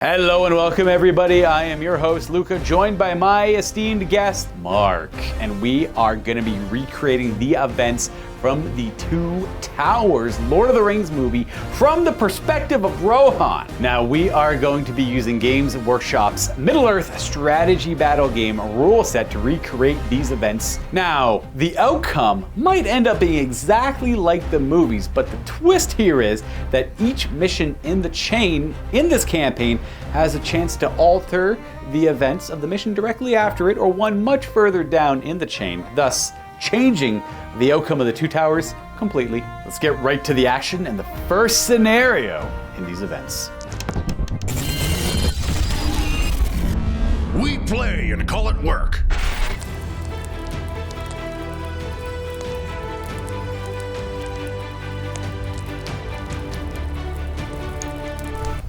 Hello and welcome everybody. I am your host Luka, joined by my esteemed guest Mark, and we are going to be recreating the events from the Two Towers Lord of the Rings movie from the perspective of Rohan. Now we are going to be using Games Workshop's Middle-earth strategy battle game rule set to recreate these events. Now, the outcome might end up being exactly like the movies, but the twist here is that each mission in the chain in this campaign has a chance to alter the events of the mission directly after it or one much further down in the chain, thus changing the outcome of the Two Towers completely. Let's get right to the action and the first scenario in these events. We play and call it work.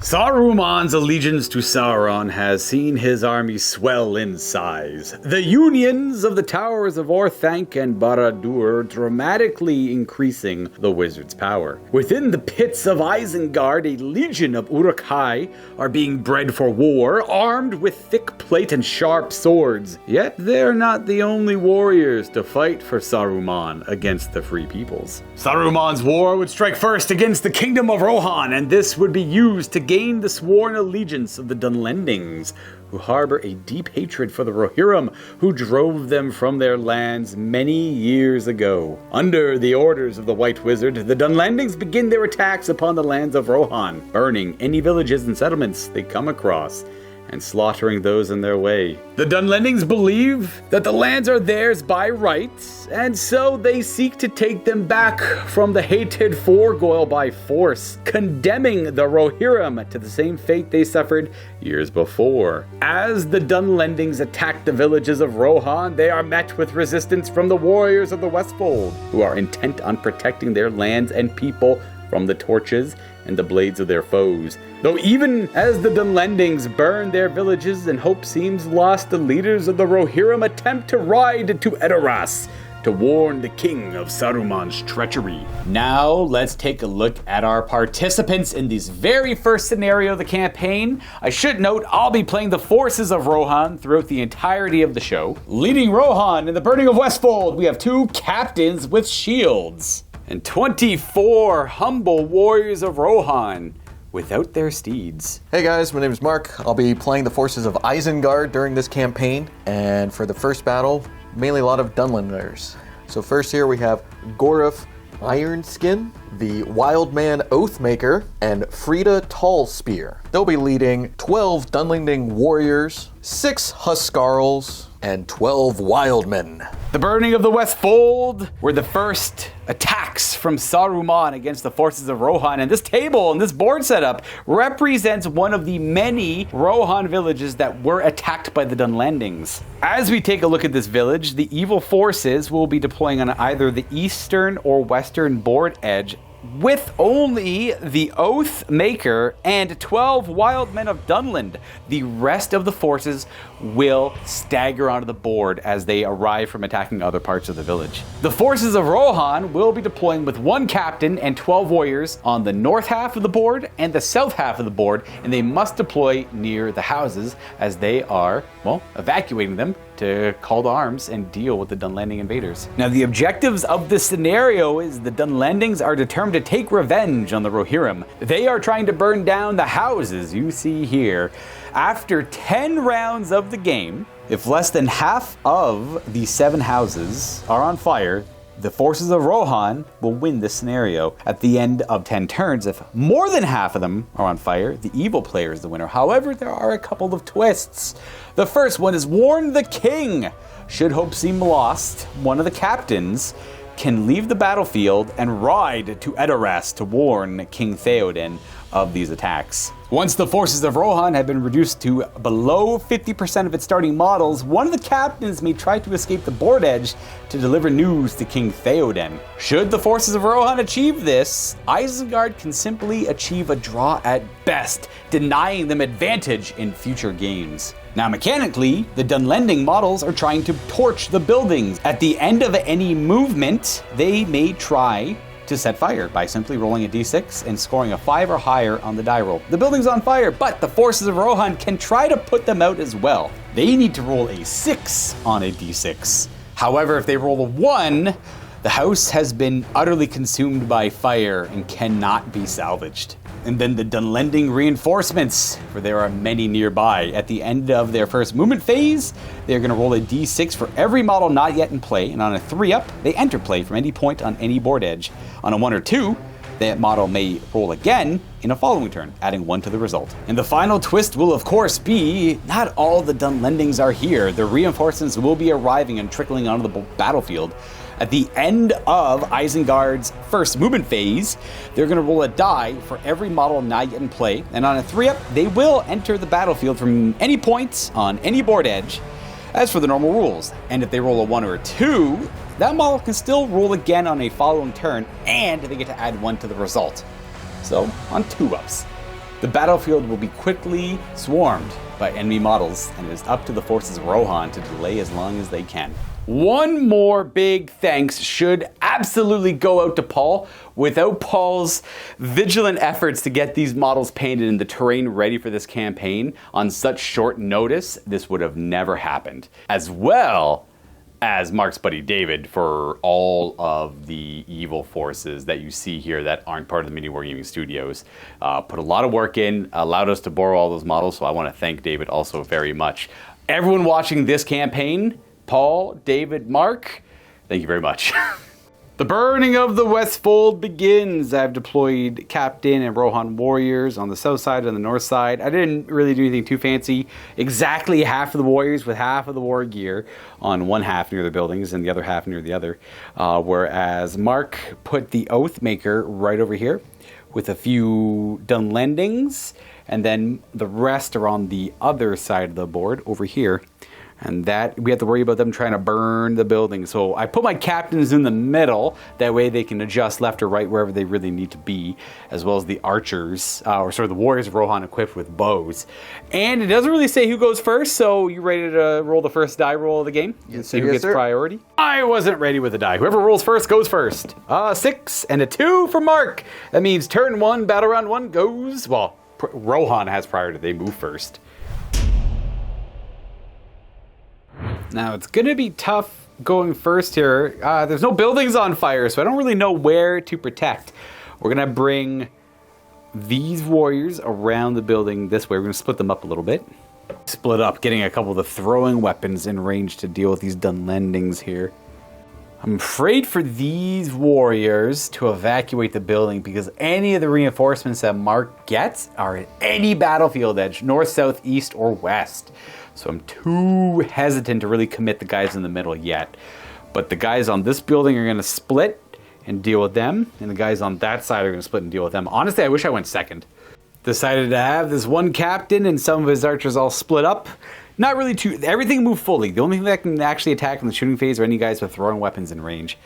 Saruman's allegiance to Sauron has seen his army swell in size. The unions of the towers of Orthanc and Barad-dûr dramatically increasing the wizard's power. Within the pits of Isengard, a legion of Uruk-hai are being bred for war, armed with thick plate and sharp swords. Yet they're not the only warriors to fight for Saruman against the Free Peoples. Saruman's war would strike first against the kingdom of Rohan, and this would be used to gain the sworn allegiance of the Dunlendings, who harbor a deep hatred for the Rohirrim, who drove them from their lands many years ago. Under the orders of the White Wizard, the Dunlendings begin their attacks upon the lands of Rohan, burning any villages and settlements they come across, and slaughtering those in their way. The Dunlendings believe that the lands are theirs by right, and so they seek to take them back from the hated Forgoil by force, condemning the Rohirrim to the same fate they suffered years before. As the Dunlendings attack the villages of Rohan, they are met with resistance from the warriors of the Westfold, who are intent on protecting their lands and people from the torches and the blades of their foes. Though even as the Dunlendings burn their villages and hope seems lost, the leaders of the Rohirrim attempt to ride to Edoras to warn the king of Saruman's treachery. Now let's take a look at our participants in this very first scenario of the campaign. I should note I'll be playing the forces of Rohan throughout the entirety of the show. Leading Rohan in the burning of Westfold, we have 2 captains with shields and 24 humble warriors of Rohan without their steeds. Hey guys, my name is Mark. I'll be playing the forces of Isengard during this campaign, and for the first battle, mainly a lot of Dunlenders. So first here we have Gorif Ironskin, the Wildman Oathmaker, and Frida Tallspear. They'll be leading 12 Dunlending warriors, 6 Huskarls, and 12 Wildmen. The burning of the Westfold were the first attacks from Saruman against the forces of Rohan, and this table and this board setup represents one of the many Rohan villages that were attacked by the Dunlendings. As we take a look at this village, the evil forces will be deploying on either the eastern or western board edge, with only the Oath Maker and 12 wild men of Dunland. The rest of the forces will stagger onto the board as they arrive from attacking other parts of the village. The forces of Rohan will be deploying with 1 captain and 12 warriors on the north half of the board and the south half of the board, and they must deploy near the houses as they are, well, evacuating them to call to arms and deal with the Dunlending invaders. Now, the objectives of this scenario is the Dunlendings are determined to take revenge on the Rohirrim. They are trying to burn down the houses you see here. After 10 rounds of the game, if less than half of the 7 houses are on fire, the forces of Rohan will win this scenario. At the end of 10 turns, if more than half of them are on fire, the evil player is the winner. However, there are a couple of twists. The first one is warn the king. Should hope seem lost, one of the captains can leave the battlefield and ride to Edoras to warn King Theoden of these attacks. Once the forces of Rohan have been reduced to below 50% of its starting models, one of the captains may try to escape the board edge to deliver news to King Theoden. Should the forces of Rohan achieve this, Isengard can simply achieve a draw at best, denying them advantage in future games. Now, mechanically, the Dunlending models are trying to torch the buildings. At the end of any movement, they may try to set fire by simply rolling a d6 and scoring a 5 or higher on the die roll. The building's on fire, but the forces of Rohan can try to put them out as well. They need to roll a 6 on a d6. However, if they roll a 1, the house has been utterly consumed by fire and cannot be salvaged. And then the Dunlending reinforcements, for there are many nearby. At the end of their first movement phase, they're going to roll a d6 for every model not yet in play, and on a 3-up, they enter play from any point on any board edge. On a 1 or 2, that model may roll again in a following turn, adding 1 to the result. And the final twist will, of course, be not all the Dunlendings are here. The reinforcements will be arriving and trickling onto the battlefield. At the end of Isengard's first movement phase, they're going to roll a die for every model not yet in play, and on a 3-up, they will enter the battlefield from any point on any board edge, as for the normal rules. And if they roll a 1 or a 2, that model can still roll again on a following turn, and they get to add 1 to the result. So, on 2-ups. The battlefield will be quickly swarmed by enemy models, and it is up to the forces of Rohan to delay as long as they can. One more big thanks should absolutely go out to Paul. Without Paul's vigilant efforts to get these models painted and the terrain ready for this campaign on such short notice, this would have never happened. As well as Mark's buddy David for all of the evil forces that you see here that aren't part of the Miniwargaming Studios. Put a lot of work in, allowed us to borrow all those models, so I want to thank David also very much. Everyone watching this campaign, Paul, David, Mark, thank you very much. The burning of the Westfold begins. I've deployed Captain and Rohan warriors on the south side and the north side. I didn't really do anything too fancy. Exactly half of the warriors with half of the war gear on one half near the buildings and the other half near the other. Whereas Mark put the Oathmaker right over here with a few Dunlendings, and then the rest are on the other side of the board over here. And that, we have to worry about them trying to burn the building. So I put my captains in the middle. That way they can adjust left or right wherever they really need to be. As well as the archers, the warriors of Rohan equipped with bows. And it doesn't really say who goes first. So you ready to roll the first die roll of the game? Yes, see who gets priority? I wasn't ready with the die. Whoever rolls first goes first. 6 and a 2 for Mark. That means turn 1, battle round 1 goes, well, Rohan has priority. They move first. Now, it's going to be tough going first here. There's no buildings on fire, so I don't really know where to protect. We're going to bring these warriors around the building this way. We're going to split them up a little bit. Split up, getting a couple of the throwing weapons in range to deal with these Dunlendings here. I'm afraid for these warriors to evacuate the building because any of the reinforcements that Mark gets are at any battlefield edge, north, south, east, or west. So I'm too hesitant to really commit the guys in the middle yet. But the guys on this building are going to split and deal with them. And the guys on that side are going to split and deal with them. Honestly, I wish I went second. Decided to have this one captain and some of his archers all split up. Not really everything moved fully. The only thing that can actually attack in the shooting phase are any guys with throwing weapons in range.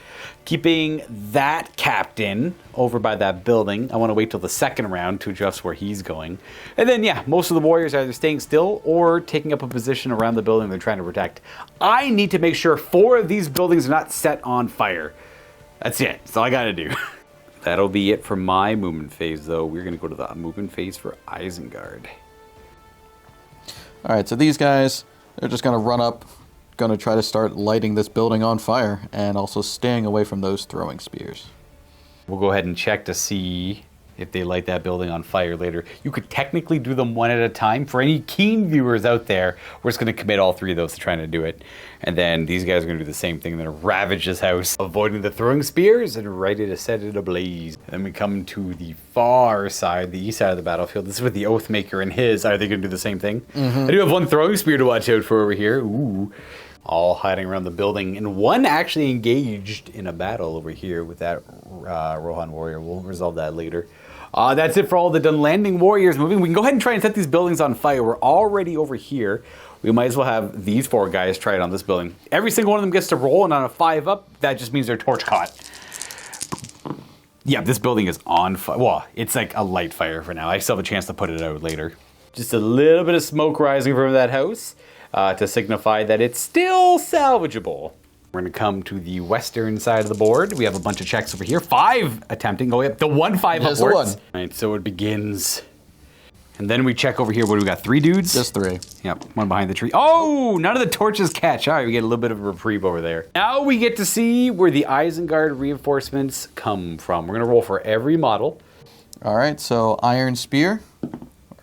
Keeping that captain over by that building. I want to wait till the second round to adjust where he's going. And then, yeah, most of the warriors are either staying still or taking up a position around the building they're trying to protect. I need to make sure 4 of these buildings are not set on fire. That's it. That's all I got to do. That'll be it for my movement phase, though. We're going to go to the movement phase for Isengard. All right, so these guys, they're just going to run up, going to try to start lighting this building on fire, and also staying away from those throwing spears. We'll go ahead and check to see if they light that building on fire later. You could technically do them one at a time. For any keen viewers out there, we're just going to commit all 3 of those to trying to do it. And then these guys are going to do the same thing. They're going to ravage this house, avoiding the throwing spears and ready to set it ablaze. Then we come to the far side, the east side of the battlefield. This is with the Oathmaker and his. Are they going to do the same thing? Mm-hmm. I do have one throwing spear to watch out for over here. Ooh. All hiding around the building, and one actually engaged in a battle over here with that Rohan warrior. We'll resolve that later. That's it for all the Dunlanding warriors moving. We can go ahead and try and set these buildings on fire. We're already over here. We might as well have these 4 guys try it on this building. Every single one of them gets to roll, and on a 5-up, that just means they're torch caught. Yeah, this building is on fire. Well, it's like a light fire for now. I still have a chance to put it out later. Just a little bit of smoke rising from that house to signify that it's still salvageable. We're gonna come to the western side of the board. We have a bunch of checks over here. 5 attempting, going up to 1, 5 Just upwards. one. All right, so it begins. And then we check over here. What do we got? 3 dudes? Just 3. Yep, one behind the tree. Oh, none of the torches catch. All right, we get a little bit of a reprieve over there. Now we get to see where the Isengard reinforcements come from. We're gonna roll for every model. All right, so Iron Spear,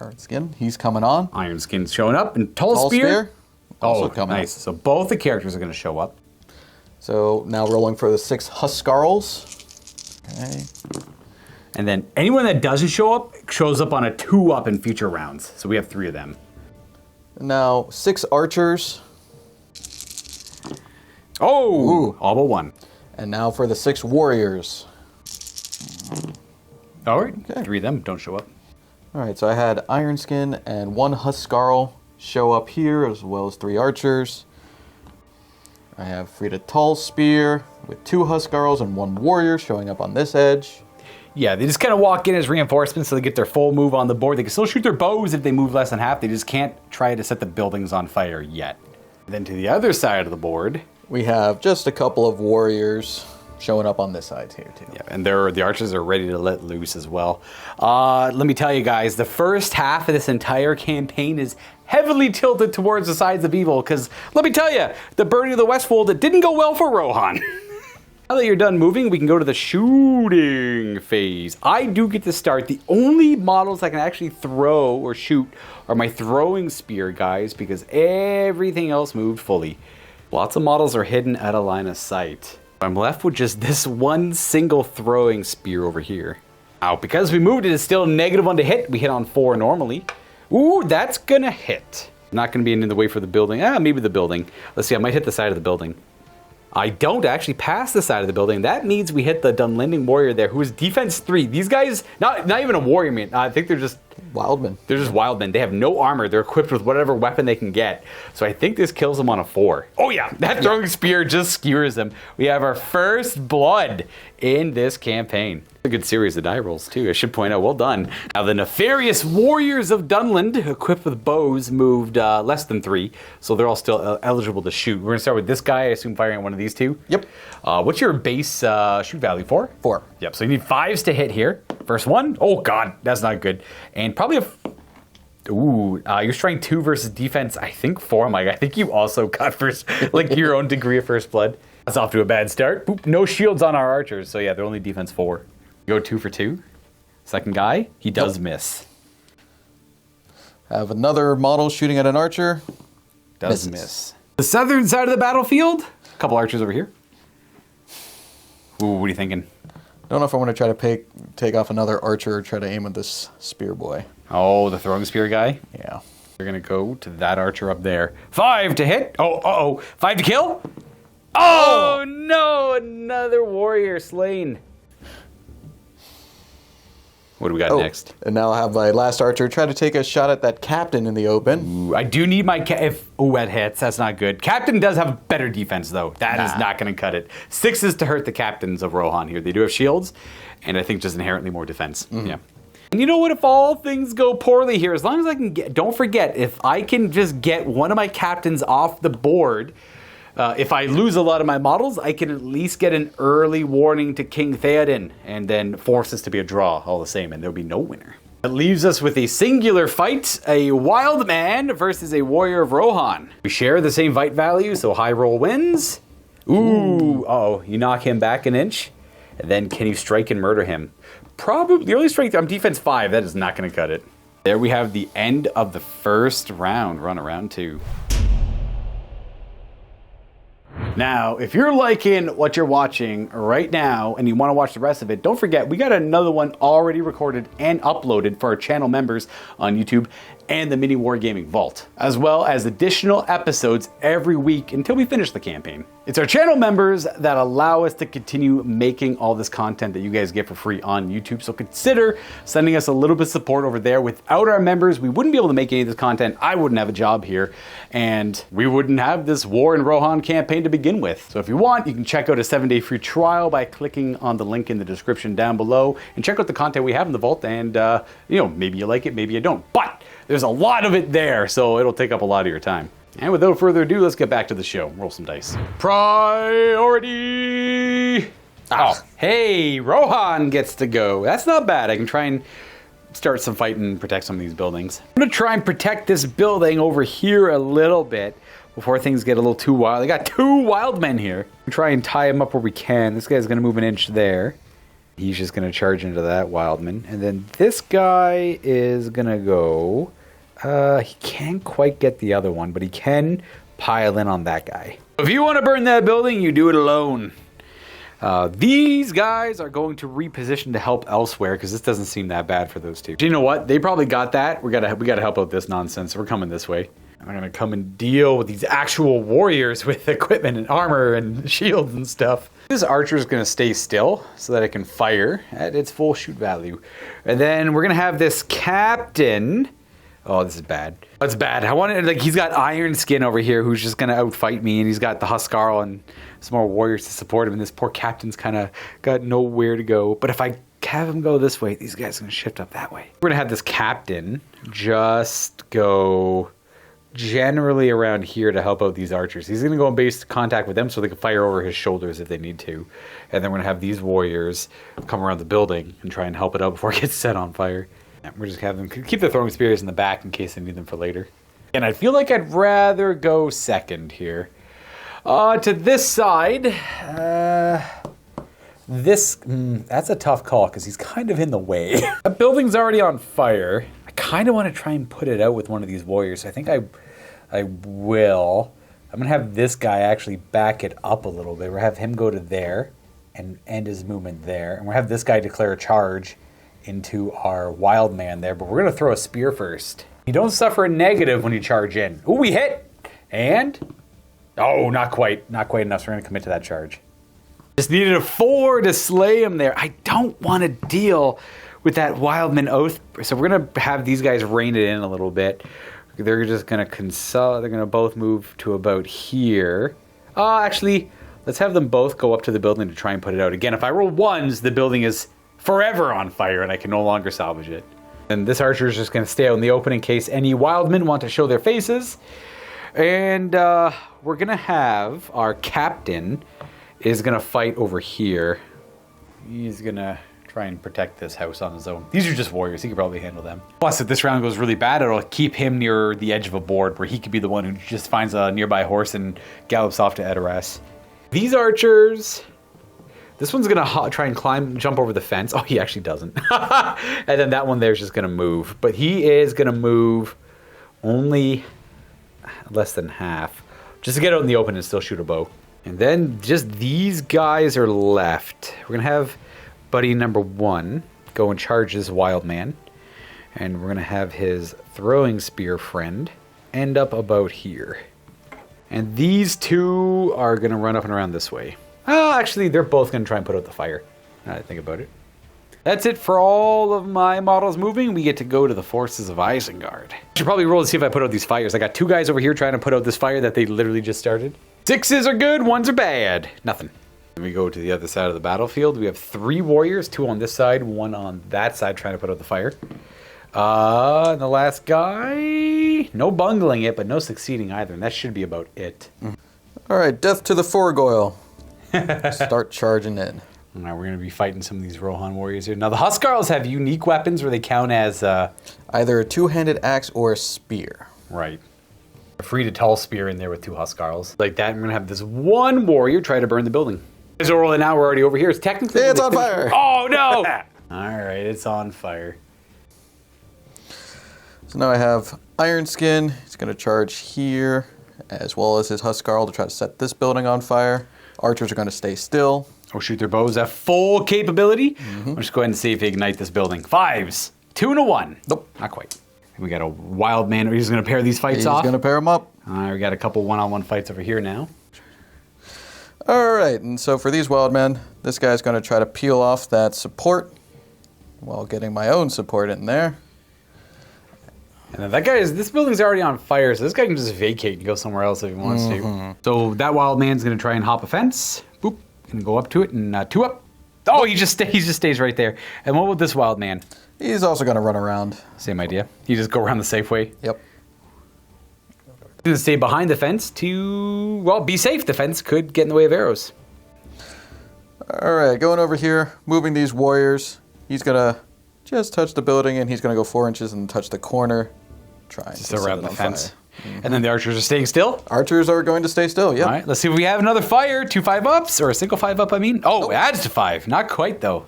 Iron Skin, he's coming on. Iron Skin's showing up, and Tall Spear. Also Oh, coming nice. up. So both the characters are gonna show up. So now rolling for the 6 Huskarls. Okay. And then anyone that doesn't show up shows up on a 2-up in future rounds. So we have 3 of them. Now 6 Archers. Oh, Ooh. all but 1. And now for the 6 Warriors. All right, Okay. 3 of them don't show up. All right, so I had Iron Skin and 1 Huskarl show up here, as well as 3 Archers. I have Frida Tall Spear with 2 Huskarls and 1 Warrior showing up on this edge. Yeah, they just kind of walk in as reinforcements so they get their full move on the board. They can still shoot their bows if they move less than half. They just can't try to set the buildings on fire yet. Then to the other side of the board. We have just a couple of Warriors showing up on this side here, too. Yeah, and the archers are ready to let loose as well. Let me tell you guys, the first half of this entire campaign is heavily tilted towards the sides of evil, because let me tell you, the burning of the Westfold, it didn't go well for Rohan. Now that you're done moving, we can go to the shooting phase. I do get to start. The only models I can actually throw or shoot are my throwing spear guys, because everything else moved fully. Lots of models are hidden at a line of sight. I'm left with just this one single throwing spear over here. Now, because we moved it, it's still -1 to hit. We hit on 4 normally. Ooh, that's gonna hit. Not gonna be in the way for the building. Maybe the building. Let's see, I might hit the side of the building. I don't actually pass the side of the building. That means we hit the Dunlending warrior there, who is defense 3. These guys, not even a warrior man. I think they're just Wildmen. They're just wildmen. They have no armor. They're equipped with whatever weapon they can get. So I think this kills them on a 4. Oh yeah, that throwing spear just skewers them. We have our first blood in this campaign. A good series of die rolls too, I should point out. Well done. Now the nefarious warriors of Dunland, equipped with bows, moved less than 3, so they're all still eligible to shoot. We're gonna start with this guy. I assume firing at one of these 2. Yep. What's your base shoot value for? 4. Yep. So you need 5s to hit here. First one. Oh god, that's not good. And probably you're trying 2 versus defense. I think 4. Mike, I think you also got first, like your own degree of first blood. That's off to a bad start. Boop, no shields on our archers, so yeah, they're only defense 4. Go 2 for 2. Second guy, he does miss. Have another model shooting at an archer. Does Misses. miss. The southern side of the battlefield. A couple archers over here. Ooh, what are you thinking? Don't know if I want to try to take off another archer or try to aim at this spear boy. Oh, the throwing spear guy. Yeah. We're gonna go to that archer up there. 5 to hit. Oh, 5 to kill. Oh no, another warrior slain. What do we got next? And now I'll have my last archer try to take a shot at that captain in the open. Ooh, I do need my that hits. That's not good. Captain does have better defense though. That is not going to cut it. 6s to hurt the captains of Rohan here. They do have shields, and I think just inherently more defense. Yeah. And you know what? If all things go poorly here, as long as I can get, don't forget, if I can just get one of my captains off the board. If I lose a lot of my models, I can at least get an early warning to King Theoden, and then force this to be a draw all the same, and there'll be no winner. That leaves us with a singular fight, a wild man versus a warrior of Rohan. We share the same fight value, so high roll wins. Ooh, you knock him back an inch, and then can you strike and murder him? Probably, the early strike, I'm defense 5, that is not going to cut it. There we have the end of the first round, run around 2. Now, if you're liking what you're watching right now and you want to watch the rest of it, don't forget, we got another one already recorded and uploaded for our channel members on YouTube and the Miniwargaming Vault, as well as additional episodes every week until we finish the campaign. It's our channel members that allow us to continue making all this content that you guys get for free on YouTube, so consider sending us a little bit of support over there. Without our members, we wouldn't be able to make any of this content. I wouldn't have a job here, and we wouldn't have this War in Rohan campaign to begin with. So if you want, you can check out a 7-day free trial by clicking on the link in the description down below, and check out the content we have in the Vault, and maybe you like it, maybe you don't. But there's a lot of it there, so it'll take up a lot of your time. And without further ado, let's get back to the show. Roll some dice. Priority! Oh, hey, Rohan gets to go. That's not bad. I can try and start some fight and protect some of these buildings. I'm going to try and protect this building over here a little bit before things get a little too wild. I got 2 wild men here. Try and tie him up where we can. This guy's going to move an inch there. He's just going to charge into that wildman. And then this guy is going to go... he can't quite get the other one, but he can pile in on that guy. If you want to burn that building, you do it alone. These guys are going to reposition to help elsewhere because this doesn't seem that bad for those two. You know what? They probably got that. We gotta help out this nonsense. We're coming this way. I'm gonna come and deal with these actual warriors with equipment and armor and shields and stuff. This archer is gonna stay still so that it can fire at its full shoot value. And then we're gonna have this captain. Oh, this is bad. That's bad. I wanted, like, he's got iron skin over here who's just gonna outfight me, and he's got the Huskarl and some more warriors to support him, and this poor captain's kind of got nowhere to go. But if I have him go this way, these guys are gonna shift up that way. We're gonna have this captain just go generally around here to help out these archers. He's gonna go in base contact with them so they can fire over his shoulders if they need to. And then we're gonna have these warriors come around the building and try and help it out before it gets set on fire. We're just having them keep the throwing spears in the back in case they need them for later. And I feel like I'd rather go second here. To this side, that's a tough call because he's kind of in the way. That building's already on fire. I kind of want to try and put it out with one of these warriors. I think I will. I'm going to have this guy actually back it up a little bit. We'll have him go to there and end his movement there. And we'll have this guy declare a charge into our wild man there, but we're going to throw a spear first. You don't suffer a negative when you charge in. Ooh, we hit! And? Oh, not quite enough, so we're going to commit to that charge. Just needed a 4 to slay him there. I don't want to deal with that wildman oath, so we're going to have these guys rein it in a little bit. They're just going to consult. They're going to both move to about here. Actually, let's have them both go up to the building to try and put it out. Again, if I roll 1s, the building is forever on fire and I can no longer salvage it. And this archer is just going to stay out in the open in case any wildmen want to show their faces. And we're going to have our captain is going to fight over here. He's going to try and protect this house on his own. These are just warriors. He could probably handle them. Plus, if this round goes really bad, it'll keep him near the edge of a board where he could be the one who just finds a nearby horse and gallops off to Edoras. These archers... This one's going to try and jump over the fence. Oh, he actually doesn't. And then that one there is just going to move. But he is going to move only less than half. Just to get out in the open and still shoot a bow. And then just these guys are left. We're going to have buddy number 1 go and charge this wild man. And we're going to have his throwing spear friend end up about here. And these two are going to run up and around this way. Oh, actually, they're both going to try and put out the fire. Now that I think about it. That's it for all of my models moving. We get to go to the forces of Isengard. I should probably roll to see if I put out these fires. I got 2 guys over here trying to put out this fire that they literally just started. 6s are good, 1s are bad. Nothing. Then we go to the other side of the battlefield. We have 3 warriors, 2 on this side, 1 on that side trying to put out the fire. And the last guy, no bungling it, but no succeeding either. And that should be about it. All right, death to the Forgoyle. Start charging in. All right, we're going to be fighting some of these Rohan warriors here. Now, the Huskarls have unique weapons where they count as... either a 2-handed axe or a spear. Right. A free to tall spear in there with 2 Huskarls. Like that, I'm going to have this 1 warrior try to burn the building. As we're rolling out, we're already over here. It's technically... Hey, it's on fire! Oh, no! All right, it's on fire. So now I have Iron Skin. He's going to charge here, as well as his Huskarl to try to set this building on fire. Archers are going to stay still. Or shoot their bows at full capability. Let's just go ahead and see if they ignite this building. 5s. 2 and a 1. Nope. Not quite. We got a wild man. He's going to pair these fights off. He's going to pair them up. All right, we got a couple one-on-one fights over here now. All right, and so for these wild men, this guy's going to try to peel off that support while getting my own support in there. And that guy this building's already on fire, so this guy can just vacate and go somewhere else if he wants to. So that wild man's going to try and hop a fence. Boop. Going to go up to it and 2 up. Oh, he just stays right there. And what with this wild man? He's also going to run around. Same idea. You just go around the safe way. Yep. Gonna stay behind the fence to, well, be safe. The fence could get in the way of arrows. All right, going over here, moving these warriors. He's gonna just touch the building, and he's gonna go 4 inches and touch the corner. Trying Just to set around it the on fence. fire. And then the archers are staying still. Archers are going to stay still, yep. All right, let's see if we have another fire. 2 5-ups, or a single 5-up, I mean. Oh, it adds to 5. Not quite, though.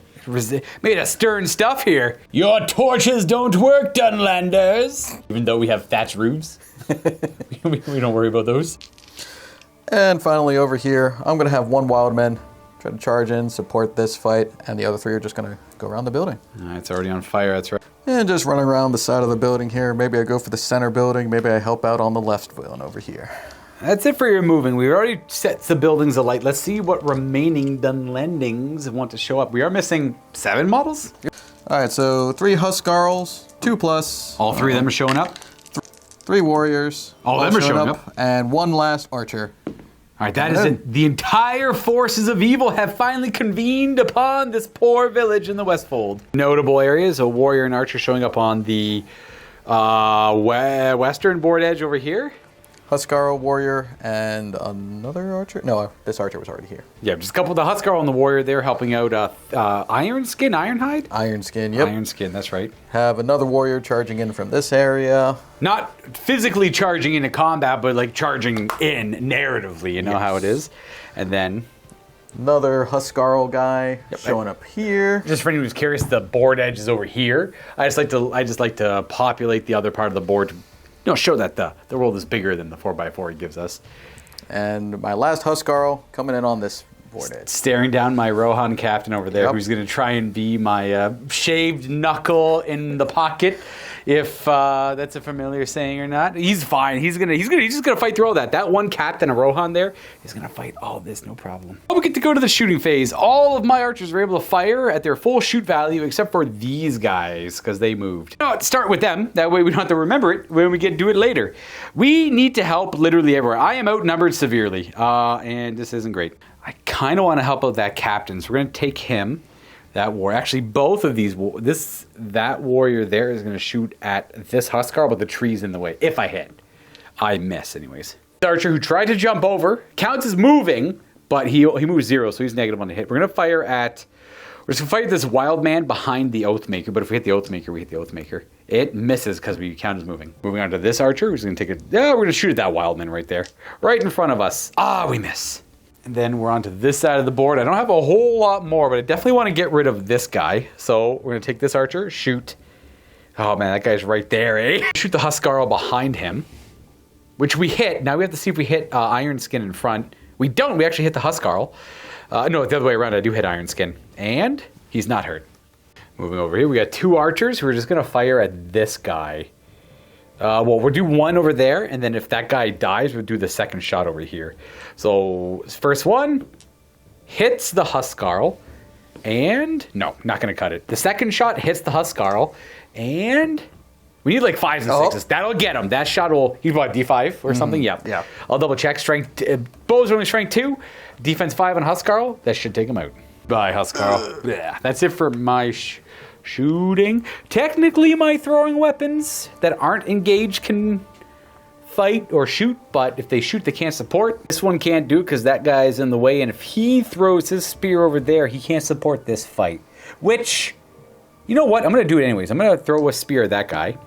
Made a stern stuff here. Your torches don't work, Dunlanders. Even though we have thatch roofs. we don't worry about those. And finally over here, I'm gonna have 1 wildman try to charge in, support this fight, and the other 3 are just gonna go around the building. It's already on fire, that's right. And just running around the side of the building here. Maybe I go for the center building, maybe I help out on the left one over here. That's it for your moving. We've already set the buildings alight. Let's see what remaining Dunlandings want to show up. We are missing 7 models. Alright, so 3 Huskarls, 2+. All 3 of them are showing up. 3 warriors. All of them are showing up. And 1 last archer. All right, that is it. The entire forces of evil have finally convened upon this poor village in the Westfold. Notable areas, a warrior and archer showing up on the western board edge over here. Huskarl warrior and another archer? No, this archer was already here. Yeah, just a couple of the Huskarl and the warrior there helping out Iron-Skin, Ironhide? Iron-Skin, yep. Iron-Skin, that's right. Have another warrior charging in from this area. Not physically charging into combat, but like charging in narratively, you know how it is. And then another Huskarl guy showing up here. Just for anyone who's curious, the board edge is over here. I just like to populate the other part of the board to show that the world is bigger than the 4x4 it gives us. And my last Huskarl coming in on this board edge. Staring down my Rohan captain over there, who's going to try and be my shaved knuckle in the pocket, if that's a familiar saying or not. He's fine. He's just gonna fight through all that. That one captain, a Rohan there, is gonna fight all this, no problem. We get to go to the shooting phase. All of my archers were able to fire at their full shoot value, except for these guys, because they moved. Start with them. That way we don't have to remember it when we get to do it later. We need to help literally everywhere. I am outnumbered severely, and this isn't great. I kind of want to help out that captain, so we're gonna take him. That warrior, actually both of these, that warrior there is going to shoot at this Huskarl, but the tree's in the way. If I hit, I miss anyways. The archer who tried to jump over counts as moving, but he moves 0, so he's negative on the hit. We're just going to fight this wild man behind the Oathmaker, but if we hit the Oathmaker, we hit the Oathmaker. It misses because we count as moving. Moving on to this archer, who's going to take it. Yeah, we're going to shoot at that wild man right there, right in front of us. We miss. And then we're on to this side of the board. I don't have a whole lot more, but I definitely want to get rid of this guy. So we're going to take this archer, shoot. Oh man, that guy's right there, eh? Shoot the Huskarl behind him, which we hit. Now we have to see if we hit Iron-Skin in front. We don't. We actually hit the Huskarl. No, the other way around. I do hit Iron-Skin. And he's not hurt. Moving over here, we got 2 archers who are just going to fire at this guy. Well, we'll do 1 over there, and then if that guy dies, we'll do the second shot over here. So, first one hits the Huskarl, and no, not going to cut it. The second shot hits the Huskarl, and we need like 5s and 6s. That'll get him. That shot will, he's what, D5 or something? Yep. Yeah. I'll double check. Strength, bows are only strength 2, defense 5 on Huskarl. That should take him out. Bye, Huskarl. Yeah, that's it for my shooting. Technically, my throwing weapons that aren't engaged can fight or shoot, but if they shoot, they can't support. This one can't do it because that guy's in the way, and if he throws his spear over there, he can't support this fight. Which, you know what? I'm going to do it anyways. I'm going to throw a spear at that guy.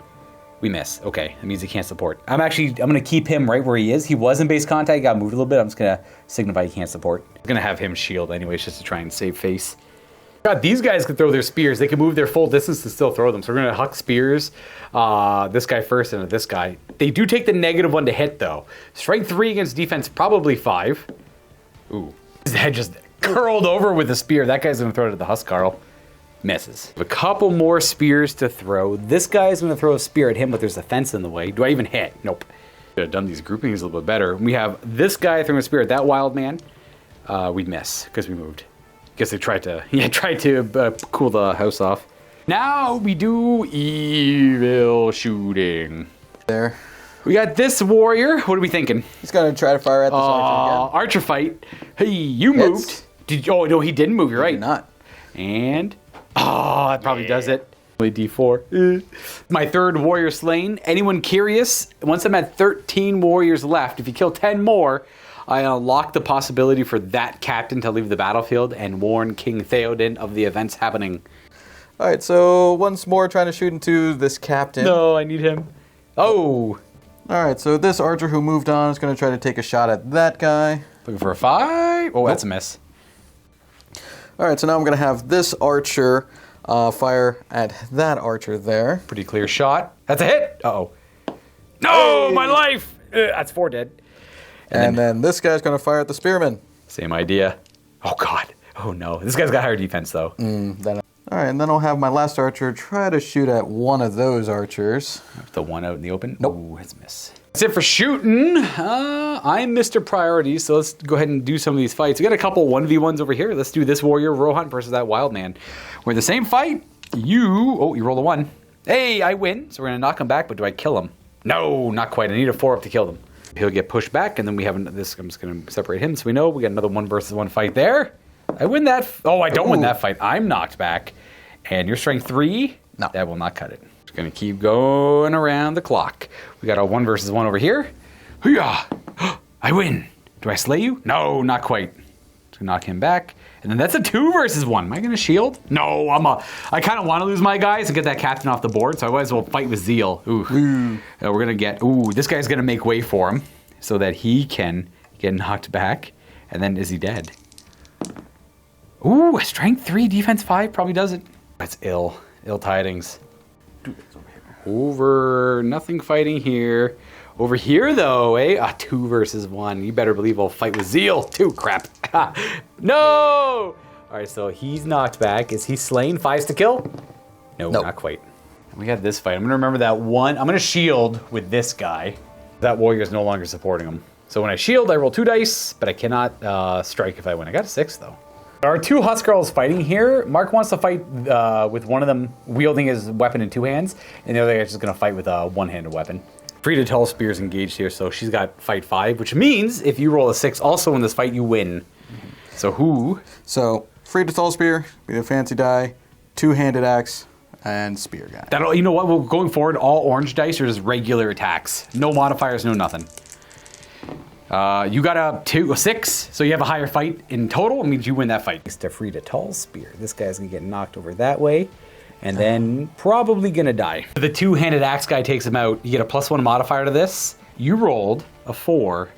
We miss. Okay, that means he can't support. I'm going to keep him right where he is. He was in base contact. He got moved a little bit. I'm just going to signify he can't support. I'm going to have him shield anyways just to try and save face. God, these guys can throw their spears. They can move their full distance to still throw them. So we're going to huck spears. This guy first and this guy. They do take the -1 to hit, though. Strength 3 against defense, probably 5. Ooh. His head just curled over with a spear. That guy's going to throw it at the Huskarl. Misses. A couple more spears to throw. This guy's going to throw a spear at him, but there's a fence in the way. Do I even hit? Nope. Should have done these groupings a little bit better. We have this guy throwing a spear at that wild man. We miss because we moved. Guess they tried to, cool the house off. Now we do evil shooting. There. We got this warrior. What are we thinking? He's going to try to fire at this archer again. Archer fight. Hey, you moved. Oh, no, he didn't move. You're right. He did not. And, that probably does it. Only D4. My third warrior slain. Anyone curious? Once I'm at 13 warriors left, if you kill 10 more, I unlock the possibility for that captain to leave the battlefield and warn King Theoden of the events happening. All right, so once more trying to shoot into this captain. No, I need him. Oh. All right, so this archer who moved on is going to try to take a shot at that guy. Looking for a 5. Oh, that's a miss. All right, so now I'm going to have this archer fire at that archer there. Pretty clear shot. That's a hit. Uh-oh. No, my life. That's 4 dead. And then this guy's going to fire at the spearman. Same idea. Oh, God. Oh, no. This guy's got higher defense, though. All right, and then I'll have my last archer try to shoot at one of those archers. The one out in the open? Nope. Ooh, that's a miss. That's it for shooting. I'm Mr. Priority, so let's go ahead and do some of these fights. We got a couple 1v1s over here. Let's do this warrior Rohan versus that wild man. We're in the same fight. You roll a 1. Hey, I win, so we're going to knock him back, but do I kill him? No, not quite. I need a 4 up to kill them. He'll get pushed back, and then we have this. I'm just going to separate him so we know we got another 1 versus 1 fight there. I win that. Oh, I don't win that fight. I'm knocked back. And your strength 3? No. That will not cut it. Just going to keep going around the clock. We got a 1 versus 1 over here. Hoo-yah! I win. Do I slay you? No, not quite. Just knock him back. And then that's a 2 versus 1. Am I going to shield? No, I kind of want to lose my guys and get that captain off the board, so I might as well fight with zeal. Ooh. We're going to get... Ooh, this guy's going to make way for him so that he can get knocked back. And then is he dead? Ooh, strength 3, defense 5 probably does it. That's ill. Ill tidings. Over. Nothing fighting here. Over here, though, eh? 2 versus 1. You better believe I'll fight with zeal. 2. Crap. No! All right, so he's knocked back. Is he slain? 5's to kill? No, nope. Not quite. We got this fight. I'm going to remember that 1. I'm going to shield with this guy. That warrior's no longer supporting him. So when I shield, I roll 2 dice, but I cannot strike if I win. I got a 6, though. There are 2 Huskarls fighting here. Mark wants to fight with one of them wielding his weapon in 2 hands, and the other guy's just going to fight with a 1-handed weapon. Frida Tell Spear's engaged here, so she's got fight 5, which means if you roll a 6 also in this fight, you win. So who? So Frida Tell Spear, be the fancy die, 2-handed axe, and spear guy. That'll, you know what? Well, going forward, all orange dice are just regular attacks. No modifiers, no nothing. You got a 6, so you have a higher fight in total. It means you win that fight. It's to Frida Tall Spear. This guy's gonna get knocked over that way, and then probably gonna die. The 2-handed axe guy takes him out. You get a +1 modifier to this. You rolled a 4,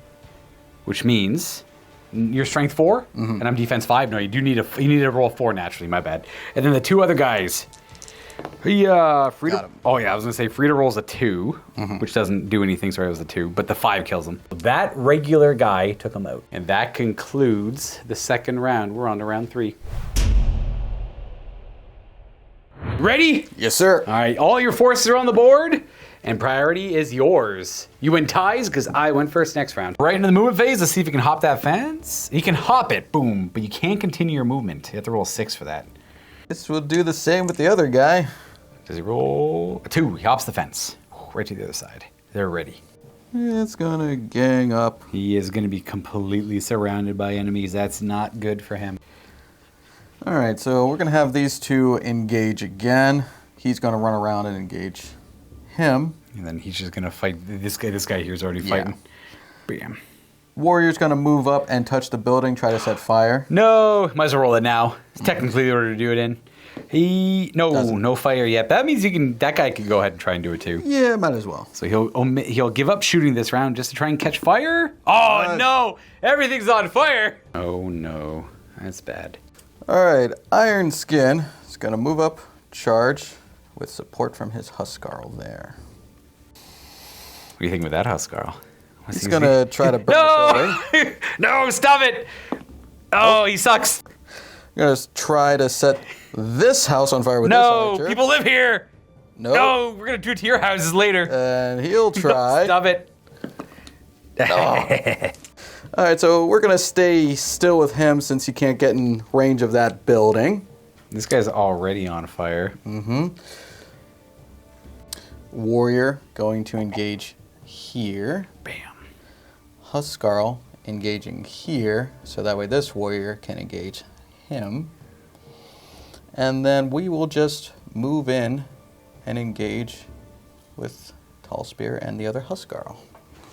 which means you're strength 4, and I'm defense 5. No, you need to roll a 4 naturally. My bad. And then the 2 other guys. Frida. Oh yeah, I was gonna say Frida rolls a 2, which doesn't do anything. Sorry, it was a 2, but the 5 kills him. That regular guy took him out, and that concludes the second round. We're on to round 3. Ready? Yes, sir. All right, all your forces are on the board, and priority is yours. You win ties because I went first next round. Right into the movement phase. Let's see if you can hop that fence. You can hop it, boom, but you can't continue your movement. You have to roll a 6 for that. This will do the same with the other guy. Does he roll a 2? He hops the fence. Right to the other side. They're ready. It's gonna gang up. He is going to be completely surrounded by enemies. That's not good for him. All right, so we're gonna have these 2 engage again. He's gonna run around and engage him. And then he's just going to fight. This guy here is already fighting. Bam. Warrior's gonna move up and touch the building, try to set fire. No, might as well roll it now. It's technically the order to do it in. No fire yet. That means that guy could go ahead and try and do it too. Yeah, might as well. So he'll give up shooting this round just to try and catch fire. Oh no, everything's on fire. Oh no, that's bad. All right, Iron Skin is gonna move up, charge with support from his Huskarl there. What do you think with that Huskarl? He's gonna try to burn the building. No, stop it! Oh, he sucks. I'm gonna try to set this house on fire with this archer. No, people live here. Nope. No, we're gonna do it to your houses later. And he'll try. Stop it. Oh. All right, so we're gonna stay still with him since he can't get in range of that building. This guy's already on fire. Warrior going to engage here. Bam. Huskarl engaging here, so that way this warrior can engage him. And then we will just move in and engage with Tall Spear and the other Huskarl.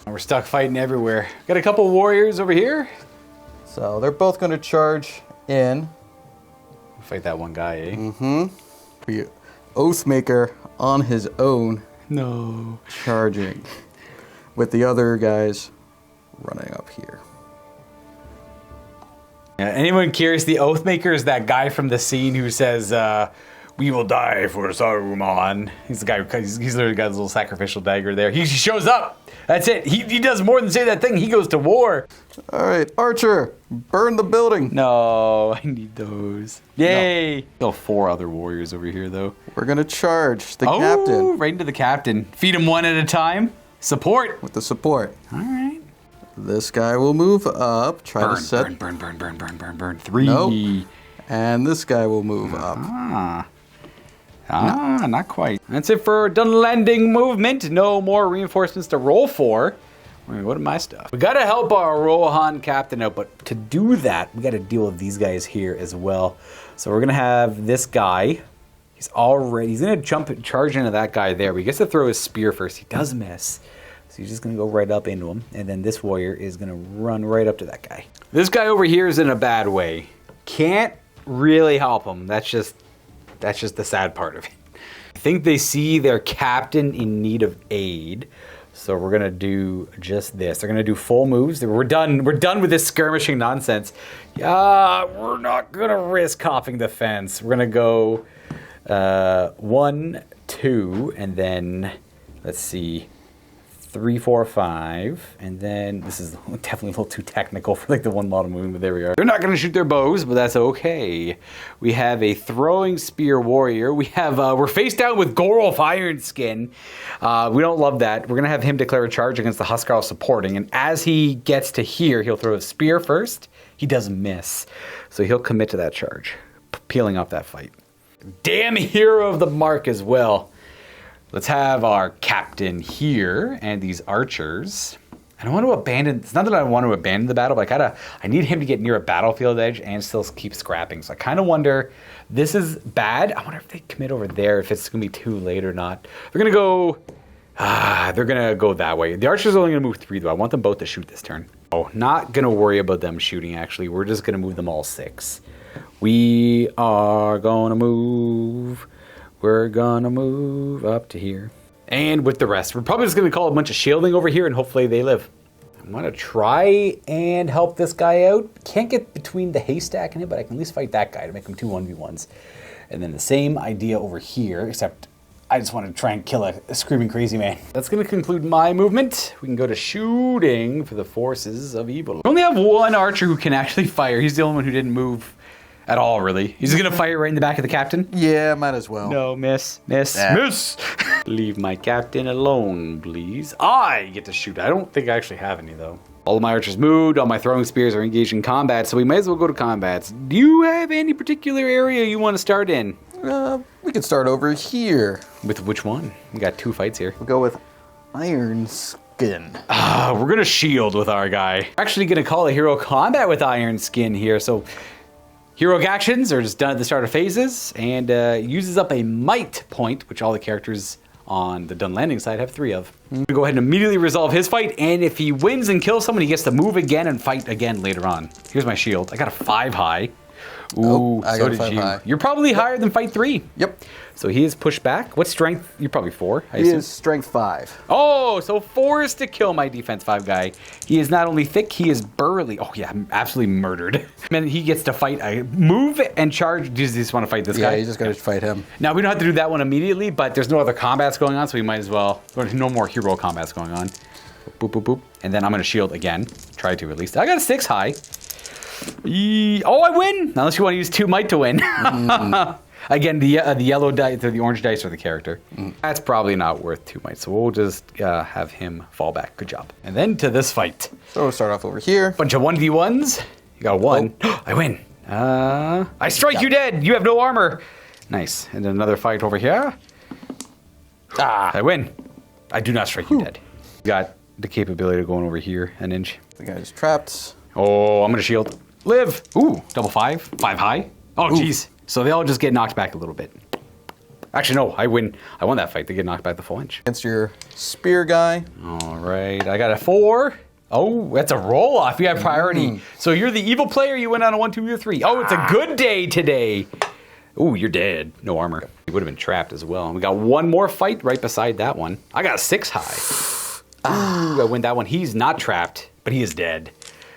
We're stuck fighting everywhere. Got a couple warriors over here. So they're both going to charge in. Fight that one guy, eh? Mm-hmm. The Oathmaker on his own. No. Charging. With the other guys running up here. Yeah, anyone curious? The Oathmaker is that guy from the scene who says, "We will die for Saruman." He's the guy. He's literally got his little sacrificial dagger there. He shows up. That's it. He does more than say that thing. He goes to war. All right, Archer, burn the building. No, I need those. Yay! Still 4 other warriors over here, though. We're gonna charge the captain. Right into the captain. Feed him one at a time. Support. With the support. All right. This guy will move up. Try to set. Burn. 3. Nope. And this guy will move up. Not quite. That's it for Dunlanding movement. No more reinforcements to roll for. I mean, what am my stuff? We gotta help our Rohan captain out, but to do that, we gotta deal with these guys here as well. So we're gonna have this guy. He's gonna charge into that guy there, but he gets to throw his spear first. He does miss. So he's just gonna go right up into him, and then this warrior is gonna run right up to that guy. This guy over here is in a bad way. Can't really help him. That's just the sad part of it. I think they see their captain in need of aid. So we're gonna do just this. They're gonna do full moves. We're done with this skirmishing nonsense. We're not gonna risk hopping the fence. We're gonna go 1, 2, and then let's see, 3, 4, 5, and then this is definitely a little too technical for like the one model movement, but there we are. They're not going to shoot their bows, but that's okay. We have a throwing spear warrior. We're face down with Gorolf Ironskin. We don't love that. We're going to have him declare a charge against the Huskarl supporting, and as he gets to here, he'll throw a spear first. He doesn't miss, so he'll commit to that charge, peeling off that fight. Damn hero of the mark as well. Let's have our captain here and these archers. I don't want to abandon. It's not that I want to abandon the battle, but I need him to get near a battlefield edge and still keep scrapping. So I kind of wonder. This is bad. I wonder if they commit over there. If it's gonna be too late or not. They're gonna go. They're gonna go that way. The archers are only gonna move 3 though. I want them both to shoot this turn. Oh, not gonna worry about them shooting. Actually, we're just gonna move them all 6. We are gonna move. We're gonna move up to here. And with the rest, we're probably just gonna call a bunch of shielding over here and hopefully they live. I'm gonna try and help this guy out. Can't get between the haystack and it, but I can at least fight that guy to make him 2 1v1s. And then the same idea over here, except I just want to try and kill a screaming crazy man. That's gonna conclude my movement. We can go to shooting for the forces of evil. We only have 1 archer who can actually fire. He's the only one who didn't move at all, really. He's gonna fire right in the back of the captain? Yeah, might as well. No, miss. Leave my captain alone, please. I get to shoot. I don't think I actually have any, though. All of my archers moved. All my throwing spears are engaged in combat, so we might as well go to combats. Do you have any particular area you want to start in? We can start over here. With which one? We got 2 fights here. We'll go with Iron Skin. We're gonna shield with our guy. We're actually gonna call a hero combat with Iron Skin here, so heroic actions are just done at the start of phases, and uses up a might point, which all the characters on the Dunlanding side have 3 of. We go ahead and immediately resolve his fight, and if he wins and kills someone, he gets to move again and fight again later on. Here's my shield. I got a 5 high. Ooh, I so got a 5 did you. high. You're probably higher than fight 3. Yep. So he is pushed back. What strength? You're probably 4, I He assume. is strength 5. Oh, so 4 is to kill my defense 5 guy. He is not only thick, he is burly. Oh yeah, absolutely murdered. And he gets to fight. Move and charge. Do you just want to fight this guy? Yeah, you just gotta fight him. Now, we don't have to do that one immediately, but there's no other combats going on, so we might as well. No more hero combats going on. Boop, boop, boop. And then I'm going to shield again. Try to, at least. I got a 6 high. Oh, I win! Unless you want to use 2 might to win. Again, the yellow dice or the orange dice are the character. That's probably not worth 2 might, so we'll just have him fall back. Good job. And then to this fight. So we'll start off over here. Bunch of 1v1s. You got a 1. Oh. I win. I strike you dead. You have no armor. Nice. And then another fight over here. I win. I do not strike you dead. Got the capability of going over here an inch. The guy's trapped. Oh, I'm going to shield. Live. Ooh, double 5. 5 high. Oh, jeez. So they all just get knocked back a little bit. Actually, no, I win. I won that fight. They get knocked back the full inch. Against your spear guy. All right, I got a 4. Oh, that's a roll off. You have priority. So you're the evil player. You went on a 1, 2, or 3. Oh, it's a good day today. Ooh, you're dead. No armor. You would have been trapped as well. And we got one more fight right beside that one. I got a 6 high. Ooh, I win that one. He's not trapped, but he is dead.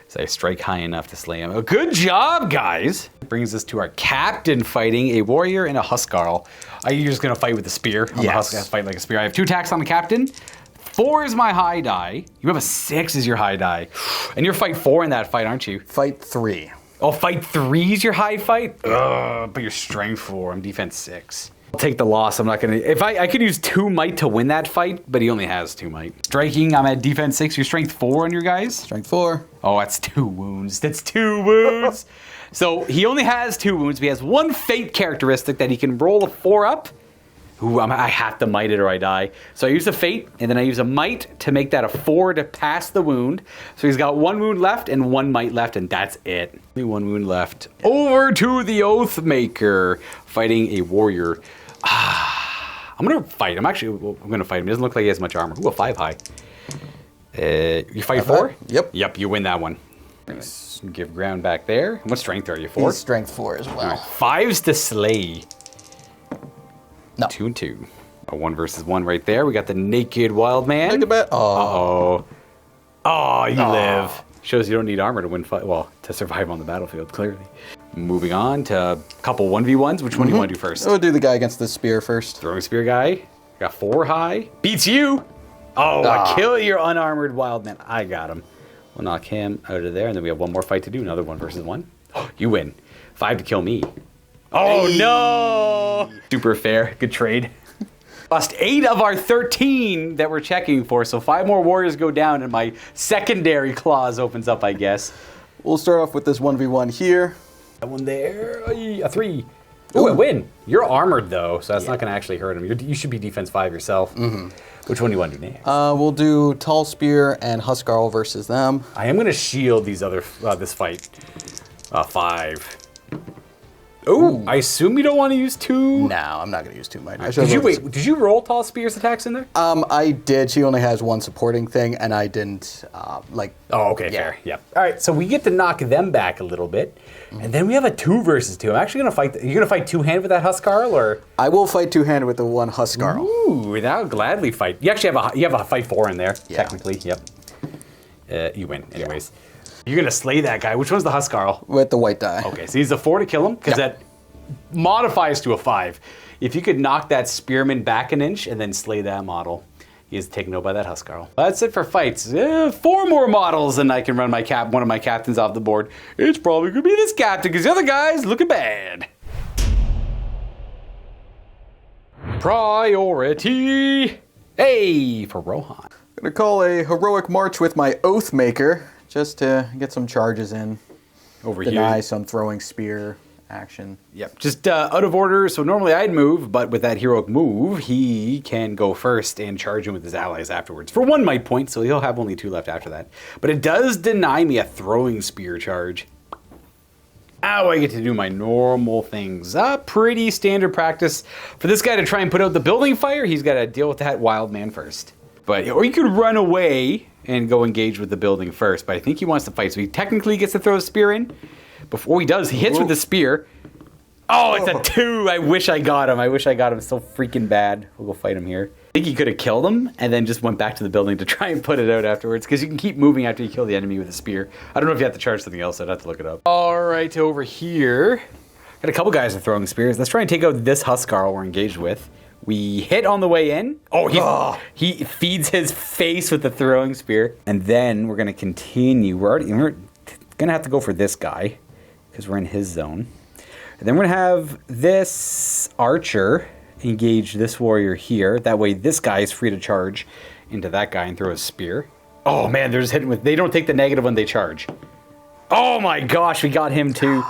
So I strike high enough to slay him. Oh, good job, guys. Brings us to our captain fighting a warrior and a huskarl. Are you just going to fight with the spear? I'm a huskarl, fight like a spear. I have 2 attacks on the captain. 4 is my high die. You have a 6 as your high die. And you're fight 4 in that fight, aren't you? Fight 3. Oh, fight 3 is your high fight? Ugh, but you're strength 4. I'm defense 6. I'll take the loss. I'm not going to... If I could use 2 might to win that fight, but he only has 2 might. Striking, I'm at defense 6. You're strength 4 on your guys? Strength 4. Oh, that's 2 wounds. That's 2 wounds. So he only has 2 wounds. But he has 1 fate characteristic that he can roll a 4 up. Ooh, I have to might it or I die. So I use a fate, and then I use a might to make that a 4 to pass the wound. So he's got 1 wound left and 1 might left, and that's it. Only 1 wound left. Over to the Oathmaker, fighting a warrior. I'm gonna fight him. I'm gonna fight him. He doesn't look like he has much armor. Ooh, a 5 high. You fight 4? Yep. Yep, you win that one. Nice. Give ground back there. What strength are you? 4? He's strength 4 as well. 5's to slay. No. 2 and 2. A 1 versus 1 right there. We got the naked wild man. Take a bet. Uh-oh. Oh, you live. Shows you don't need armor to win fight. Well, to survive on the battlefield, clearly. Moving on to a couple 1v1s. Which one do you want to do first? We'll do the guy against the spear first. Throwing spear guy. Got 4 high. Beats you. Oh, I kill your unarmored wild man. I got him. We'll knock him out of there. And then we have 1 more fight to do. Another 1 versus 1. You win. 5 to kill me. Oh, hey. No! Super fair. Good trade. Lost 8 of our 13 that we're checking for, so 5 more warriors go down, and my secondary clause opens up, I guess. We'll start off with this 1v1 here. That one there. A 3. Ooh, a win. You're armored, though, so that's not going to actually hurt him. You should be defense 5 yourself. Which one do you want to do next? We'll do Tall Spear and huskarl versus them. I am going to shield these other this fight. 5. Oh, I assume you don't want to use 2? No, I'm not going to use 2 might. Did you roll Tall Spear's attacks in there? I did. She only has 1 supporting thing, and I didn't, Oh, okay, fair. Yep. All right, so we get to knock them back a little bit, and then we have a 2 versus 2. I'm actually going to fight... You're going to fight 2-handed with that huskarl, or...? I will fight 2-handed with the 1 huskarl. Ooh, I'll gladly fight. You actually have a fight 4 in there, technically. Yep. You win, anyways. Yeah. You're going to slay that guy. Which one's the huskarl? With the white die. Okay, so he's a 4 to kill him, because that modifies to a 5. If you could knock that spearman back an inch and then slay that model, he is taken out by that huskarl. That's it for fights. 4 more models, and I can run one of my captains off the board. It's probably going to be this captain, because the other guy's looking bad. Priority. Hey, for Rohan. I'm going to call a heroic march with my Oathmaker, just to get some charges in. Over Deny here. some throwing spear action. Yep, just out of order. So normally I'd move, but with that heroic move, he can go first and charge him with his allies afterwards for 1 might point, so he'll have only 2 left after that. But it does deny me a throwing spear charge. Ow, I get to do my normal things. Pretty standard practice. For this guy to try and put out the building fire, he's got to deal with that wild man first. Or you could run away and go engage with the building first, but I think he wants to fight, so he technically gets to throw a spear in. Before he does, he hits with the spear. Oh, it's a 2. I wish I got him. It's so freaking bad. We'll go fight him here. I think he could have killed him and then just went back to the building to try and put it out afterwards, because you can keep moving after you kill the enemy with a spear. I don't know if you have to charge something else. I'd have to look it up. All right, over here. Got a couple guys that are throwing spears. Let's try and take out this huskarl we're engaged with. We hit on the way in. Oh, he feeds his face with the throwing spear. And then we're going to continue. We're going to have to go for this guy, because we're in his zone. And then we're going to have this archer engage this warrior here. That way this guy is free to charge into that guy and throw a spear. Oh man, they're just hitting with... They don't take the negative when they charge. Oh my gosh, we got him too.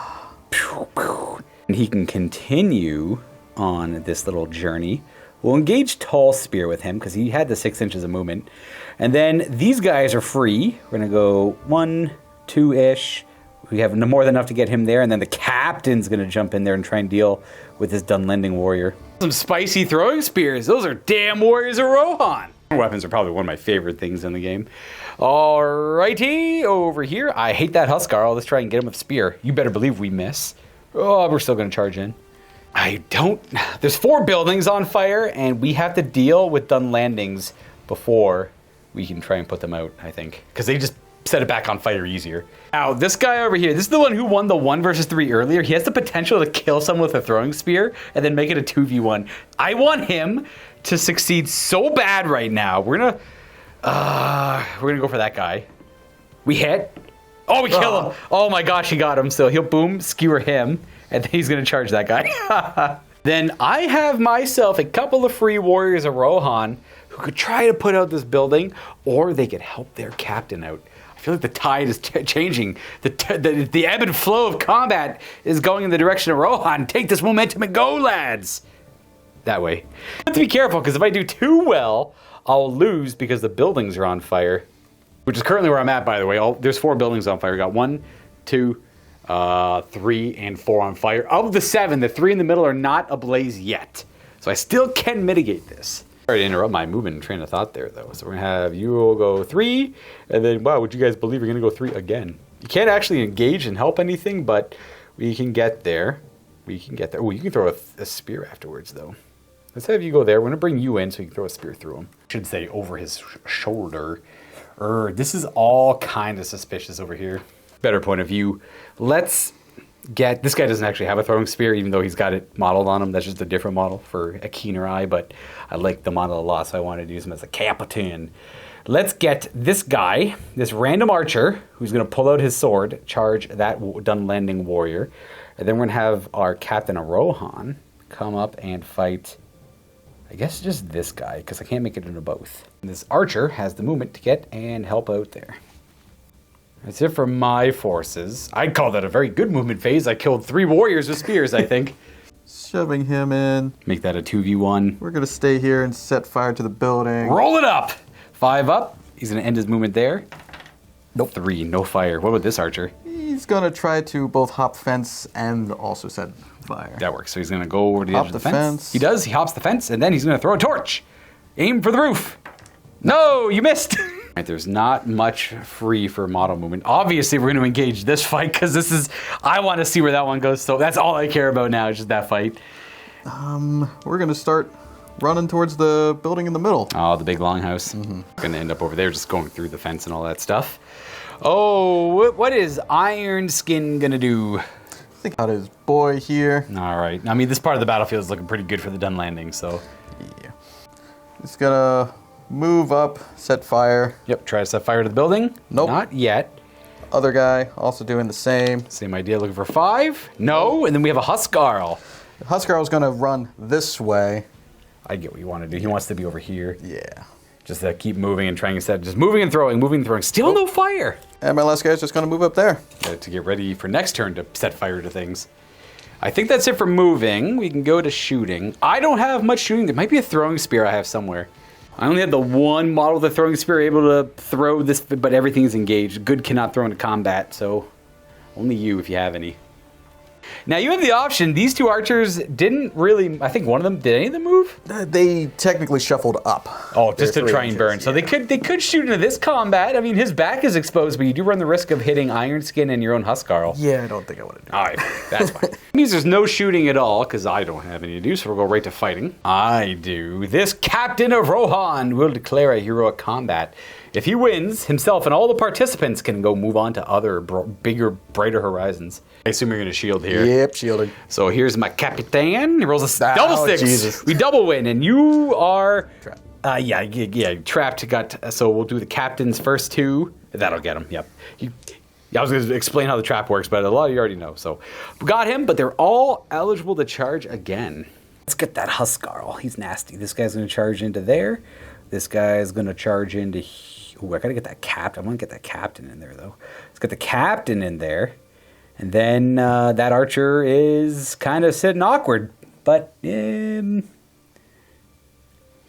And he can continue on this little journey. We'll engage Tall Spear with him, because he had the 6 inches of movement. And then these guys are free. We're going to go 1, 2-ish. We have more than enough to get him there, and then the captain's going to jump in there and try and deal with this Dunlending warrior. Some spicy throwing spears. Those are damn warriors of Rohan. Weapons are probably one of my favorite things in the game. Alrighty, over here. I hate that Huskarl. Let's try and get him with a spear. You better believe we miss. Oh, we're still going to charge in. There's 4 buildings on fire, and we have to deal with Dunlandings before we can try and put them out, I think. Because they just set it back on fire easier. Now, this guy over here, this is the one who won the 1 versus 3 earlier. He has the potential to kill someone with a throwing spear and then make it a 2v1. I want him to succeed so bad right now. We're gonna go for that guy. We hit. Oh, we kill him. Oh my gosh, he got him. So he'll boom, skewer him, and then he's gonna charge that guy. Then I have myself a couple of free warriors of Rohan who could try to put out this building, or they could help their captain out. I feel like the tide is changing. The ebb and flow of combat is going in the direction of Rohan. Take this momentum and go, lads. That way. I have to be careful, because if I do too well, I'll lose because the buildings are on fire. Which is currently where I'm at, by the way. There's 4 buildings on fire. We got 1, 2, 3, and 4 on fire. Of the 7, the 3 in the middle are not ablaze yet. So I still can mitigate this. Sorry to interrupt my movement and train of thought there, though. So we're going to have you will go 3, and then, wow, would you guys believe we're going to go 3 again? You can't actually engage and help anything, but we can get there. We can get there. Oh, you can throw a spear afterwards, though. Let's have you go there. We're going to bring you in so you can throw a spear through him. I should say over his shoulder. This is all kind of suspicious over here. Better point of view. Let's get... This guy doesn't actually have a throwing spear, even though he's got it modeled on him. That's just a different model for a keener eye, but I like the model a lot, so I wanted to use him as a captain. Let's get this guy, this random archer, who's going to pull out his sword, charge that Dunlanding warrior. And then we're going to have our captain of Rohan come up and fight... I guess just this guy, because I can't make it into both. And this archer has the movement to get and help out there. That's it for my forces. I'd call that a very good movement phase. I killed 3 warriors with spears, I think. Shoving him in. Make that a 2v1. We're going to stay here and set fire to the building. Roll it up! 5 up. He's going to end his movement there. Nope. 3, no fire. What about this archer? He's going to try to both hop fence and also set fire. That works. So he's going to go over to the edge of the fence. He does. He hops the fence, and then he's going to throw a torch. Aim for the roof. No, you missed. Right, there's not much free for model movement. Obviously, we're going to engage this fight because this is... I want to see where that one goes. So that's all I care about now is just that fight. We're going to start running towards the building in the middle. Oh, the big longhouse. Going to end up over there just going through the fence and all that stuff. Oh, what is Iron Skin going to do? Think about his boy here. All right. I mean, this part of the battlefield is looking pretty good for the Dunlanding, so... Yeah. He's going to move up, set fire. Yep, try to set fire to the building. Nope. Not yet. Other guy also doing the same. Same idea, looking for 5. No, and then we have a Huskarl. Huskarl's going to run this way. I get what you want to do. He wants to be over here. Yeah. Just keep moving and trying instead. Just moving and throwing. Still no fire. And my last guy's just going to move up there. To get ready for next turn to set fire to things. I think that's it for moving. We can go to shooting. I don't have much shooting. There might be a throwing spear I have somewhere. I only have the 1 model of the throwing spear able to throw this, but everything's engaged. Good cannot throw into combat, so only you if you have any. Now you have the option. These 2 archers didn't really... I think one of them... Did any of them move? They technically shuffled up. Oh, just to try and burn. So they could shoot into this combat. I mean, his back is exposed, but you do run the risk of hitting Iron Skin and your own Huskarl. Yeah, I don't think I want to do that. All right, that's fine. It means there's no shooting at all, because I don't have any to do, so we'll go right to fighting. I do. This Captain of Rohan will declare a heroic combat. If he wins, himself and all the participants can go move on to other bigger, brighter horizons. I assume you're going to shield here. Yep, shielding. So here's my Capitan. He rolls a double 6. Jesus. We double win, and you are... Trapped. Yeah, trapped. So we'll do the captain's first 2. That'll get him, yep. I was going to explain how the trap works, but a lot of you already know. So we got him, but they're all eligible to charge again. Let's get that Huskarl. He's nasty. This guy's going to charge into there. This guy's going to charge into... Ooh, I got to get that captain. I want to get that captain in there, though. Let's get the captain in there. And then that archer is kind of sitting awkward. But maybe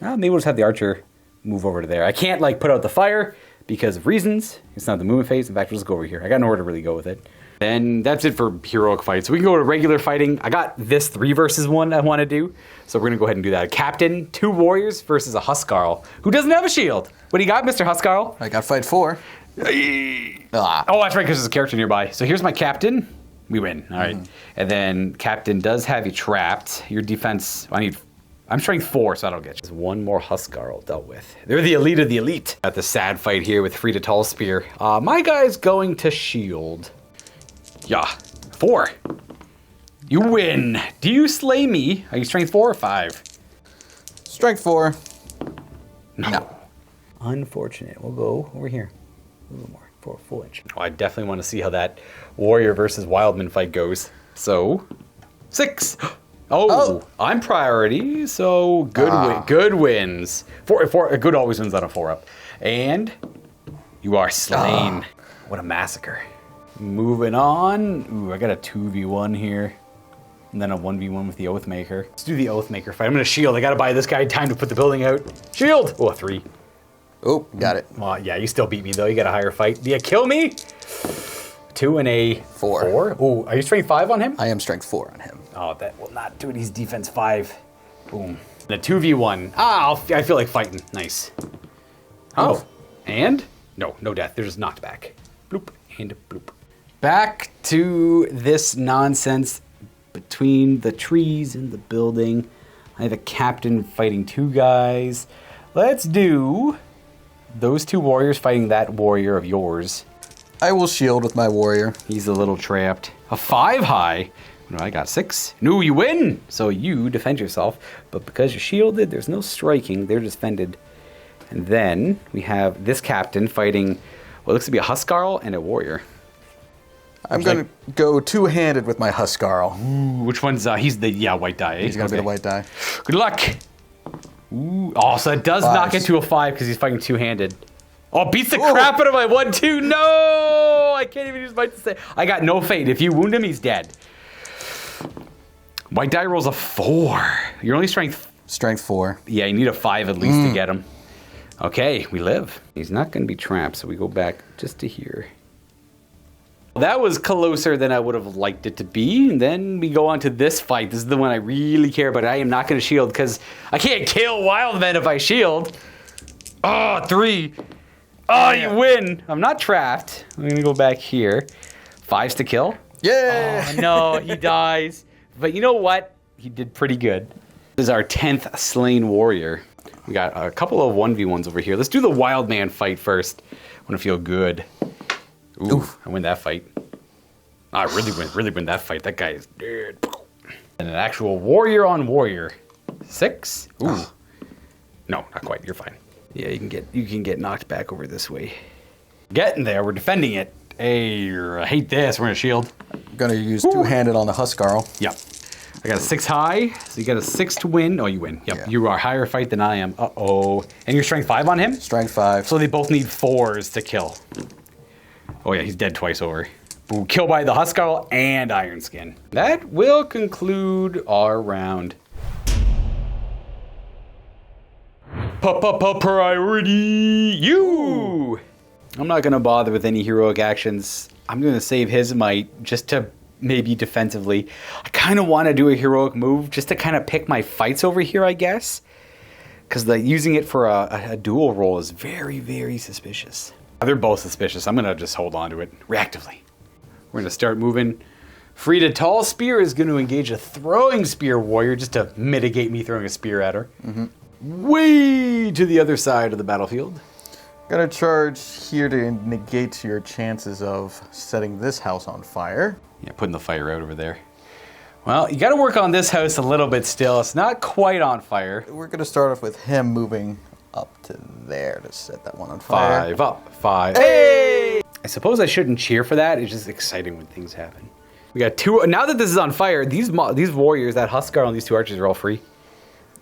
we'll just have the archer move over to there. I can't, put out the fire because of reasons. It's not the movement phase. In fact, we'll just go over here. I got nowhere to really go with it. Then that's it for heroic fights. We can go to regular fighting. I got this 3 versus 1 I want to do. So we're going to go ahead and do that. Captain, 2 warriors versus a Huskarl who doesn't have a shield. What do you got, Mr. Huskarl? I got fight 4. Oh, that's right, because there's a character nearby. So here's my captain. We win. All right. And then captain does have you trapped. Your defense, I'm strength 4, so I don't get you. There's 1 more Huskarl dealt with. They're the elite of the elite. Got the sad fight here with free to tall spear. My guy's going to shield. Yeah, 4. You win. Do you slay me? Are you strength 4 or 5? Strength 4. No. Unfortunate. We'll go over here. A little more for a full inch. Oh, I definitely want to see how that warrior versus wildman fight goes. So, 6. Oh, I'm priority, so good wins. 4, good always wins on a 4-up. And you are slain. What a massacre. Moving on. Ooh, I got a 2v1 here. And then a 1v1 with the Oathmaker. Let's do the Oathmaker fight. I'm gonna shield. I gotta buy this guy time to put the building out. Shield! Oh, a 3. Oh, got it. Well, yeah, you still beat me though. You got a higher fight. Do you kill me? 2 and a 4. Oh, are you strength 5 on him? I am strength 4 on him. Oh, that will not do it. He's defense 5. Boom. The 2v1. I feel like fighting. Nice. Oh, and? No death. They're just knocked back. Bloop and bloop. Back to this nonsense between the trees and the building. I have a captain fighting 2 guys. Let's do those 2 warriors fighting that warrior of yours. I will shield with my warrior. He's a little trapped. A 5 high. I got 6. No, you win. So you defend yourself. But because you're shielded, there's no striking. They're defended. And then we have this captain fighting what looks to be a Huskarl and a warrior. I'm going to go 2-handed with my Huskarl. Ooh, which one's, he's the, white die. He's going to be the white die. Good luck. Ooh, oh, so it does knock it to a 5 because he's fighting 2-handed. Oh, beats the crap out of my 1-2. No, I can't even use my to say. I got no fate. If you wound him, he's dead. White die rolls a 4. You're only strength 4. Yeah, you need a 5 at least to get him. Okay, we live. He's not going to be trapped, so we go back just to here. That was closer than I would have liked it to be. And then we go on to this fight. This is the one I really care about. I am not going to shield because I can't kill wildmen if I shield. Oh, 3. Oh, you win. I'm not trapped. I'm going to go back here. 5's to kill. Yeah. Oh, no, he dies. But you know what? He did pretty good. This is our 10th slain warrior. We got a couple of 1v1s over here. Let's do the wild man fight first. I want to feel good. Ooh, I win that fight. I really win that fight. That guy is dead. And an actual warrior on warrior. 6? Ooh. No, not quite. You're fine. Yeah, you can get knocked back over this way. Getting there. We're defending it. Hey, I hate this. We're gonna shield. I'm gonna use 2-handed on the Huskarl. Yep. I got a 6 high, so you got a 6 to win. Oh, you win. Yep. Yeah. You are higher fight than I am. Uh-oh. And you're strength 5 on him? Strength 5. So they both need 4s to kill. Oh yeah, he's dead twice over. Ooh, kill by the Huskarl and Iron Skin. That will conclude our round. Priority you! I'm not gonna bother with any heroic actions. I'm gonna save his might just to maybe defensively. I kind of want to do a heroic move just to kind of pick my fights over here, I guess. Because using it for a dual roll is very, very suspicious. They're both suspicious. I'm gonna just hold on to it reactively. We're gonna start moving. Free to tall spear is gonna engage a throwing spear warrior just to mitigate me throwing a spear at her. Way to the other side of the battlefield. Gonna charge here to negate your chances of setting this house on fire. Yeah, putting the fire out over there. Well, you gotta work on this house a little bit still. It's not quite on fire. We're gonna start off with him moving up to there to set that one on fire. 5 up, 5. Hey! I suppose I shouldn't cheer for that. It's just exciting when things happen. We got 2. Now that this is on fire, these warriors, that Huskar and these 2 archers are all free.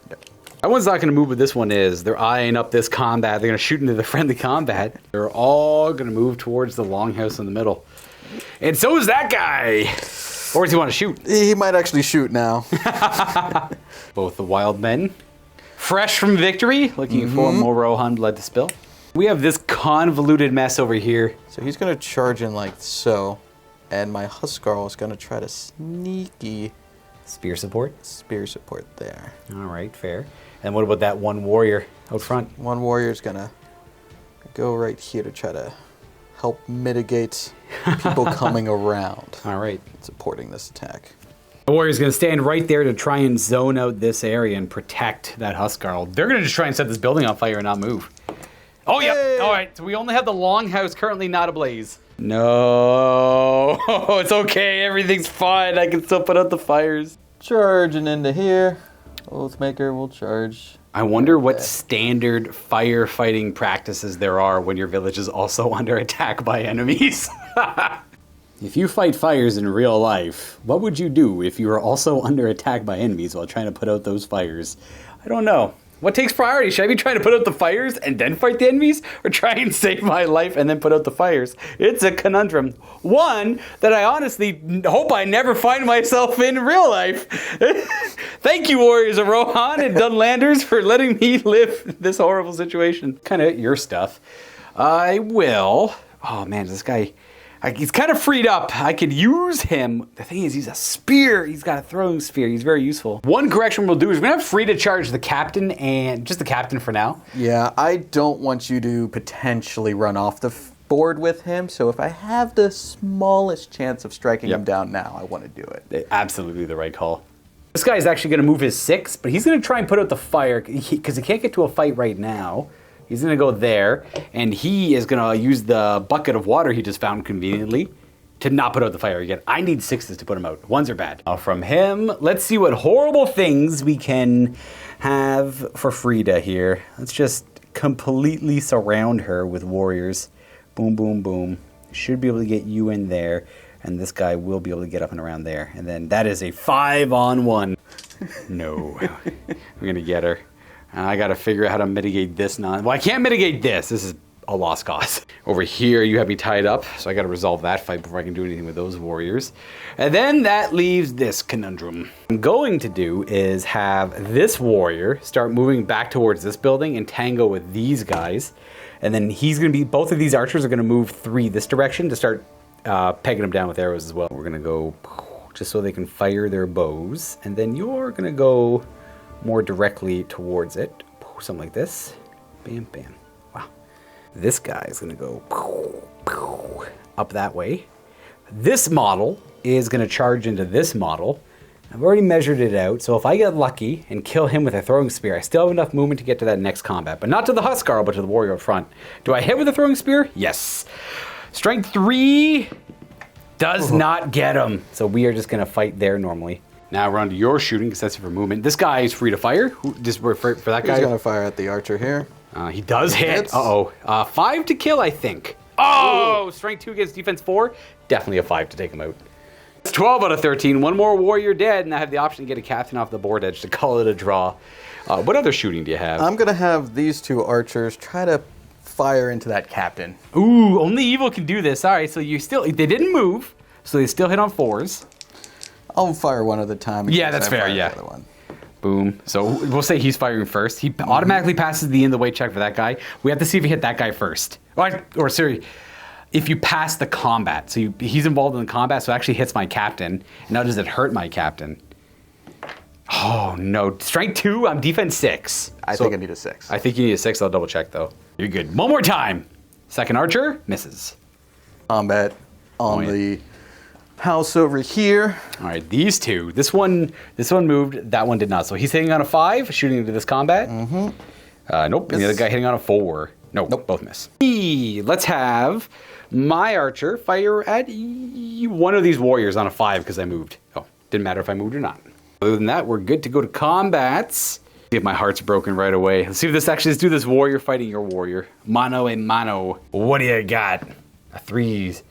That one's not going to move, but this one is. They're eyeing up this combat. They're going to shoot into the friendly combat. They're all going to move towards the longhouse in the middle. And so is that guy. Or does he want to shoot? He might actually shoot now. Both the wild men, fresh from victory, looking for more Rohan blood to spill. We have this convoluted mess over here. So he's going to charge in like so. And my Huskarl is going to try to sneaky Spear support? spear support there. All right, fair. And what about that one warrior out front? One warrior is going to go right here to try to help mitigate people coming around. All right. Supporting this attack. The warrior's going to stand right there to try and zone out this area and protect that Huskarl. They're going to just try and set this building on fire and not move. Oh, yep. Hey! All right, so we only have the longhouse currently not ablaze. No, it's okay. Everything's fine. I can still put out the fires. Charging into here. Oathmaker will charge. I wonder what standard firefighting practices there are when your village is also under attack by enemies. If you fight fires in real life, what would you do if you were also under attack by enemies while trying to put out those fires? I don't know. What takes priority? Should I be trying to put out the fires and then fight the enemies? Or try and save my life and then put out the fires? It's a conundrum. One that I honestly hope I never find myself in real life. Thank you, Warriors of Rohan and Dunlanders, for letting me live this horrible situation. Kind of your stuff. I will. Oh man, this guy... he's kind of freed up. I could use him. The thing is, he's a spear. He's got a throwing spear. He's very useful. One correction we'll do is we're going to have free to charge the captain and just the captain for now. Yeah, I don't want you to potentially run off the board with him. So if I have the smallest chance of striking him down now, I want to do it. Absolutely the right call. This guy is actually going to move his 6, but he's going to try and put out the fire because he can't get to a fight right now. He's going to go there, and he is going to use the bucket of water he just found conveniently to not put out the fire again. I need 6s to put him out. 1s are bad. From him, let's see what horrible things we can have for Frida here. Let's just completely surround her with warriors. Boom, boom, boom. Should be able to get you in there, and this guy will be able to get up and around there. And then that is a 5-on-1. No. We're going to get her. I got to figure out how to mitigate this. Well, I can't mitigate this. This is a lost cause. Over here, you have me tied up, so I got to resolve that fight before I can do anything with those warriors. And then that leaves this conundrum. What I'm going to do is have this warrior start moving back towards this building and tango with these guys. And then he's going to be, both of these archers are going to move 3 this direction to start pegging them down with arrows as well. We're going to go just so they can fire their bows. And then you're going to go more directly towards it. Something like this. Bam, bam. Wow. This guy is going to go up that way. This model is going to charge into this model. I've already measured it out, so if I get lucky and kill him with a throwing spear, I still have enough movement to get to that next combat. But not to the Huskarl, but to the warrior up front. Do I hit with a throwing spear? Yes. Strength 3 does not get him. So we are just going to fight there normally. Now we're on to your shooting, because that's for movement. This guy is free to fire. Just for that guy. He's going to fire at the archer here. He does hit. Uh-oh. 5 to kill, I think. Oh! Strength 2 against defense 4. Definitely a 5 to take him out. It's 12 out of 13. One more warrior dead, and I have the option to get a captain off the board edge to call it a draw. What other shooting do you have? I'm going to have these 2 archers try to fire into that captain. Ooh, only evil can do this. All right, so they didn't move, so they still hit on 4s. I'll fire one at a time. Yeah, that's fair, yeah. The other one. Boom. So we'll say he's firing first. He automatically passes the in the way check for that guy. We have to see if he hit that guy first. Or sorry, if you pass the combat. So he's involved in the combat, so it actually hits my captain. And now does it hurt my captain? Oh, no. Strength 2, I'm defense 6. I think I need a 6. I think you need a 6. I'll double check, though. You're good. One more time. Second archer, misses. Combat on the house over here. All right, these 2. This one moved. That one did not. So he's hitting on a 5, shooting into this combat. Nope. And the other guy hitting on a 4. Nope. Both miss. Let's have my archer fire at one of these warriors on a 5 because I moved. Oh, didn't matter if I moved or not. Other than that, we're good to go to combats. See if my heart's broken right away. Let's see if let's do this warrior fighting your warrior. Mano a mano. What do you got? A 3s.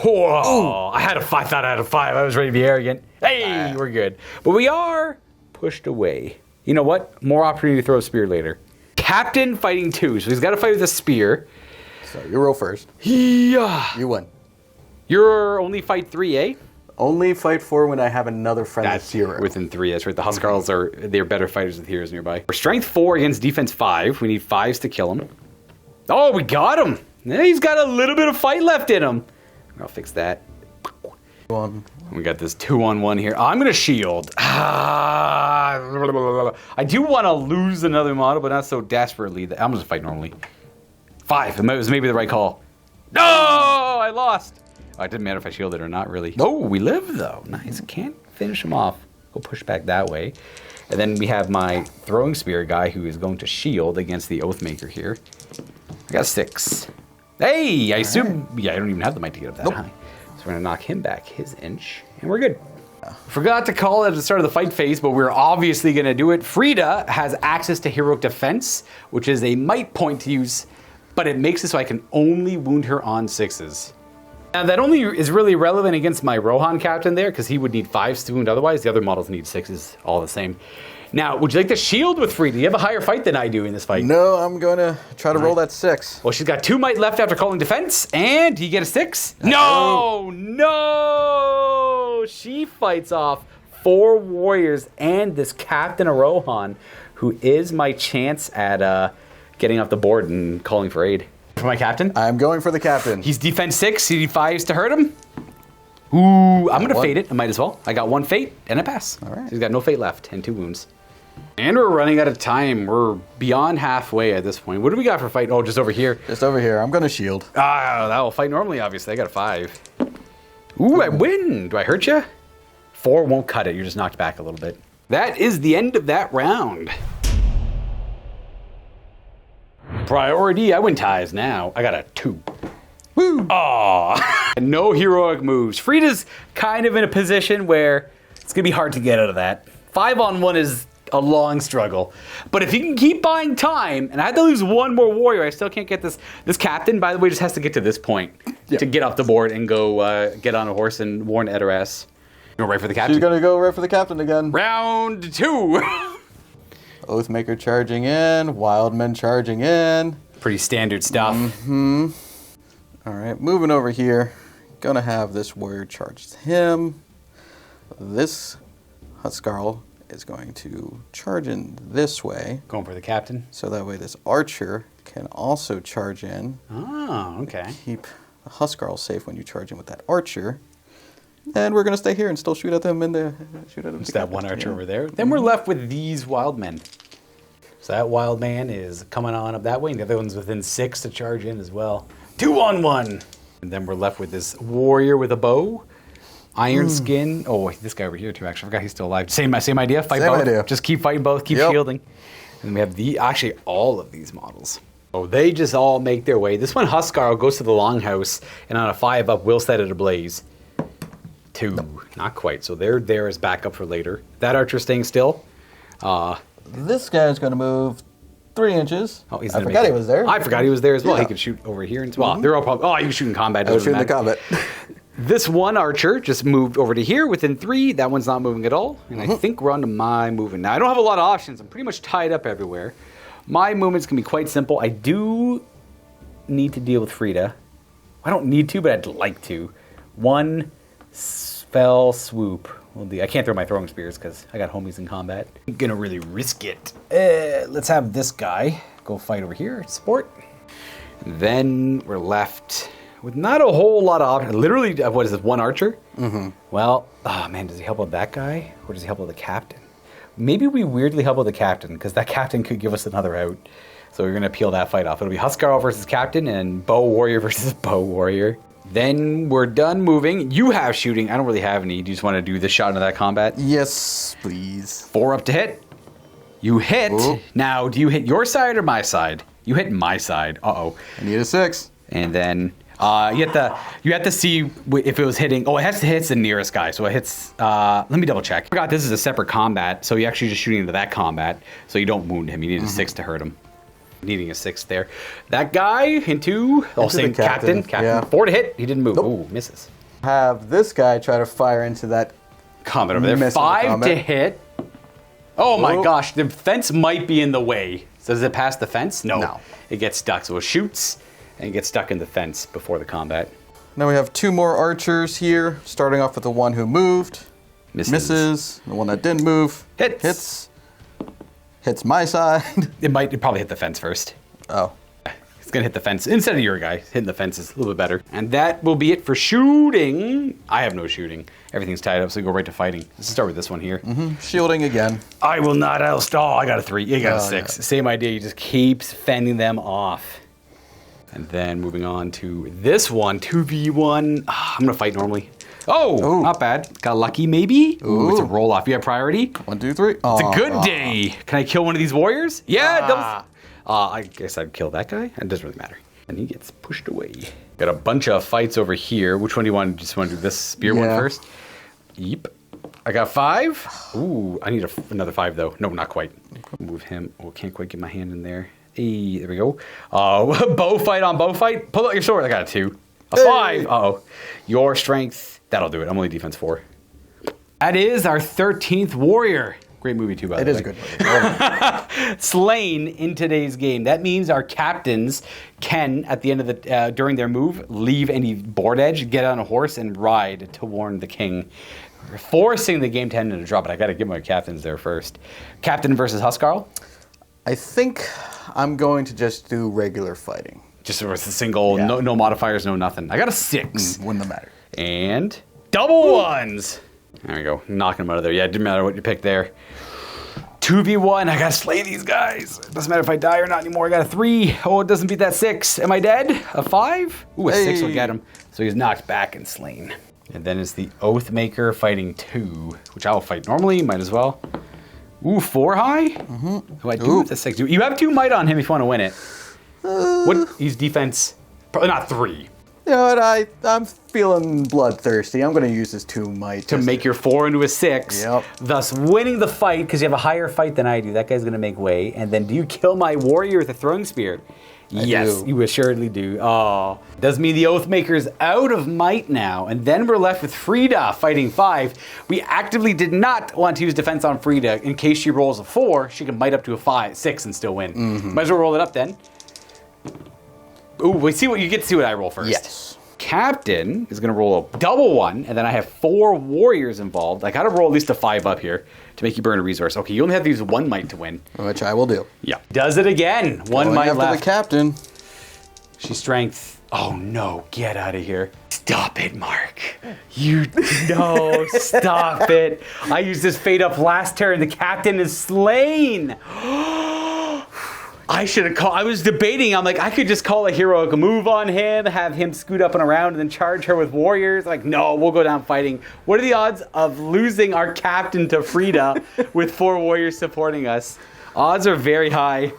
Oh, I thought I had a 5. I was ready to be arrogant. Hey, we're good. But we are pushed away. You know what? More opportunity to throw a spear later. Captain fighting 2. So he's got to fight with a spear. So you roll first. Yeah. You win. You're only fight 3, eh? Only fight 4 when I have another friend That's 0. Within 3, that's right. The Huskarls they're better fighters with heroes nearby. We're strength 4 against defense 5. We need 5s to kill him. Oh, we got him. He's got a little bit of fight left in him. I'll fix that. We got this 2-on-1 here. I'm going to shield. I do want to lose another model, but not so desperately. I'm going to fight normally. 5. It was maybe the right call. No! I lost. Oh, it didn't matter if I shielded or not, really. Oh, we live, though. Nice. Can't finish him off. Go push back that way. And then we have my throwing spear guy who is going to shield against the Oathmaker here. I got a 6. Hey, I assume... Yeah, I don't even have the might to get up that high. So we're going to knock him back his inch, and we're good. Forgot to call it at the start of the fight phase, but we're obviously going to do it. Frida has access to Heroic Defense, which is a might point to use, but it makes it so I can only wound her on 6s. Now, that only is really relevant against my Rohan captain there, because he would need 5s to wound otherwise. The other models need 6s, all the same. Now, would you like to shield with Frida? You have a higher fight than I do in this fight. No, I'm going to try to roll that 6. Well, she's got 2 might left after calling defense, and you get a 6? No! No! She fights off 4 warriors and this Captain of Rohan, who is my chance at getting off the board and calling for aid. For my captain? I'm going for the captain. He's defense 6, he needs 5s to hurt him. Ooh, I'm going to fate it. I might as well. I got 1 fate and a pass. All right. So he's got no fate left and 2 wounds. And we're running out of time. We're beyond halfway at this point. What do we got for fight? Oh, just over here. Just over here. I'm going to shield. Ah, that will fight normally, obviously. I got a 5. Ooh, I win. Do I hurt you? 4 won't cut it. You're just knocked back a little bit. That is the end of that round. Priority, I win ties now. I got a 2. Woo! Aw. No heroic moves. Frida's kind of in a position where it's going to be hard to get out of that. 5-on-1 is a long struggle. But if you can keep buying time, and I had to lose 1 more warrior, I still can't get this. This captain, by the way, just has to get to this point to get off the board and go get on a horse and warn Edoras. Go right for the captain. She's going to go right for the captain again. Round 2. Oathmaker charging in. Wildmen charging in. Pretty standard stuff. Mm-hmm. All right, moving over here. Gonna have this warrior charge him. This Huskarl is going to charge in this way. Going for the captain. So that way this archer can also charge in. Oh, okay. Keep the Huskarl safe when you charge in with that archer. And we're gonna stay here and still shoot at them in the shoot at them. Just that one archer over there. Then we're left with these wild men. So that wild man is coming on up that way, and the other one's within 6 to charge in as well. 2-on-1. And then we're left with this warrior with a bow, iron skin. Oh, this guy over here too. Actually, I forgot he's still alive. Same idea. Fight Same both. idea. Just keep fighting both. Keep shielding. And then we have all of these models. Oh, they just all make their way. This one, Huskarl, goes to the longhouse, and on a 5-up, will set it ablaze. 2, not quite. So they're there as backup for later. That archer staying still. This guy's gonna move 3 inches. Oh, I forgot he was there. I forgot he was there as well. Yeah. He could shoot over here as well. They're all probably. Oh, you can shoot in combat. I was shooting the combat. This one archer just moved over to here within 3. That one's not moving at all. And I think we're on to my movement. Now, I don't have a lot of options. I'm pretty much tied up everywhere. My movements can be quite simple. I do need to deal with Frida. I don't need to, but I'd like to. 1 spell swoop. I can't throw my throwing spears because I got homies in combat. I'm gonna really risk it. Let's have this guy go fight over here, sport. Then we're left with not a whole lot of options. Literally, what is this, 1 archer? Mm-hmm. Well, oh man, does he help out that guy? Or does he help out the captain? Maybe we weirdly help out the captain, because that captain could give us another out. So we're gonna peel that fight off. It'll be Huskarl versus captain and bow warrior versus bow warrior. Then we're done moving. You have shooting. I don't really have any. Do you just want to do this shot into that combat? Yes, please. 4 up to hit. You hit. Ooh. Now, do you hit your side or my side? You hit my side. Uh-oh. I need a 6. And then you have to see if it was hitting. Oh, it has to hit the nearest guy. So it hits. Let me double check. I forgot this is a separate combat. So you're actually just shooting into that combat. So you don't wound him. You need a 6 to hurt him. Needing a 6 there. That guy into same captain. Yeah. 4 to hit. He didn't move. Nope. Ooh, misses. Have this guy try to fire into that combat over there. 5 to hit. Oh my gosh, the fence might be in the way. So does it pass the fence? No. It gets stuck. So it shoots and gets stuck in the fence before the combat. Now we have 2 more archers here, starting off with the one who moved. Misses. The one that didn't move. Hits my side. It probably hit the fence first. Oh. gonna hit the fence instead of your guy. Hitting the fence is a little bit better. And that will be it for shooting. I have no shooting. Everything's tied up, so we go right to fighting. Let's start with this one here. Shielding again. I will not. I'll stall. I got a 3. You got a 6. Yeah. Same idea. You just keeps fending them off. And then moving on to this one, 2v1. I'm gonna fight normally. Oh, not bad. Got lucky, maybe? Ooh, it's a roll off. You have priority? 1, 2, 3. It's a good day. Can I kill one of these warriors? Yeah, I guess I'd kill that guy. It doesn't really matter. And he gets pushed away. Got a bunch of fights over here. Which one do you want? Just want to do this spear one first? Yep. I got 5. Ooh, I need another 5 though. No, not quite. Move him. Oh, can't quite get my hand in there. Hey, there we go. Bow fight on bow fight. Pull out your sword. I got a 2. A 5. Uh-oh. Your strength. That'll do it. I'm only defense 4. That is our 13th warrior. Great movie too, by the way. It is a good movie. Slain in today's game. That means our captains can, at the end of the during their move, leave any board edge, get on a horse, and ride to warn the king, forcing the game to end in a draw. But I got to give my captains there first. Captain versus Huskarl. I think I'm going to just do regular fighting. Just a single, no modifiers, no nothing. I got a 6. Wouldn't matter. And double 1s. There we go. Knocking them out of there. Yeah, it didn't matter what you picked there. 2v1. I gotta slay these guys. It doesn't matter if I die or not anymore. I got a 3. Oh, it doesn't beat that 6. Am I dead? A 5? Ooh, a 6 will get him. So he's knocked back and slain. And then it's the Oathmaker fighting 2, which I'll fight normally. Might as well. Ooh, 4 high? Oh, I do with the 6. You have 2 might on him if you want to win it. What? He's defense. Probably not 3. You know what? I'm feeling bloodthirsty. I'm going to use this 2 might. To make your 4 into a 6. Yep. Thus winning the fight because you have a higher fight than I do. That guy's going to make way. And then do you kill my warrior with a throwing spear? Yes, you assuredly do. Oh. Does mean the Oathmaker's out of might now. And then we're left with Frida fighting 5. We actively did not want to use defense on Frida. In case she rolls a 4, she can might up to a 6 and still win. Might as well roll it up then. Ooh, you get to see what I roll first. Yes. Captain is going to roll a double 1, and then I have 4 warriors involved. I got to roll at least a 5 up here to make you burn a resource. Okay, you only have to use 1 might to win. Which I will do. Yeah. Does it again. 1 might left. After the captain. She's strength. Oh no, get out of here. Stop it, Mark. No, stop it. I used this fate up last turn. The captain is slain. I should have called. I was debating. I'm like, I could just call a heroic move on him, have him scoot up and around, and then charge her with warriors. Like, no, we'll go down fighting. What are the odds of losing our captain to Frida with 4 warriors supporting us? Odds are very high.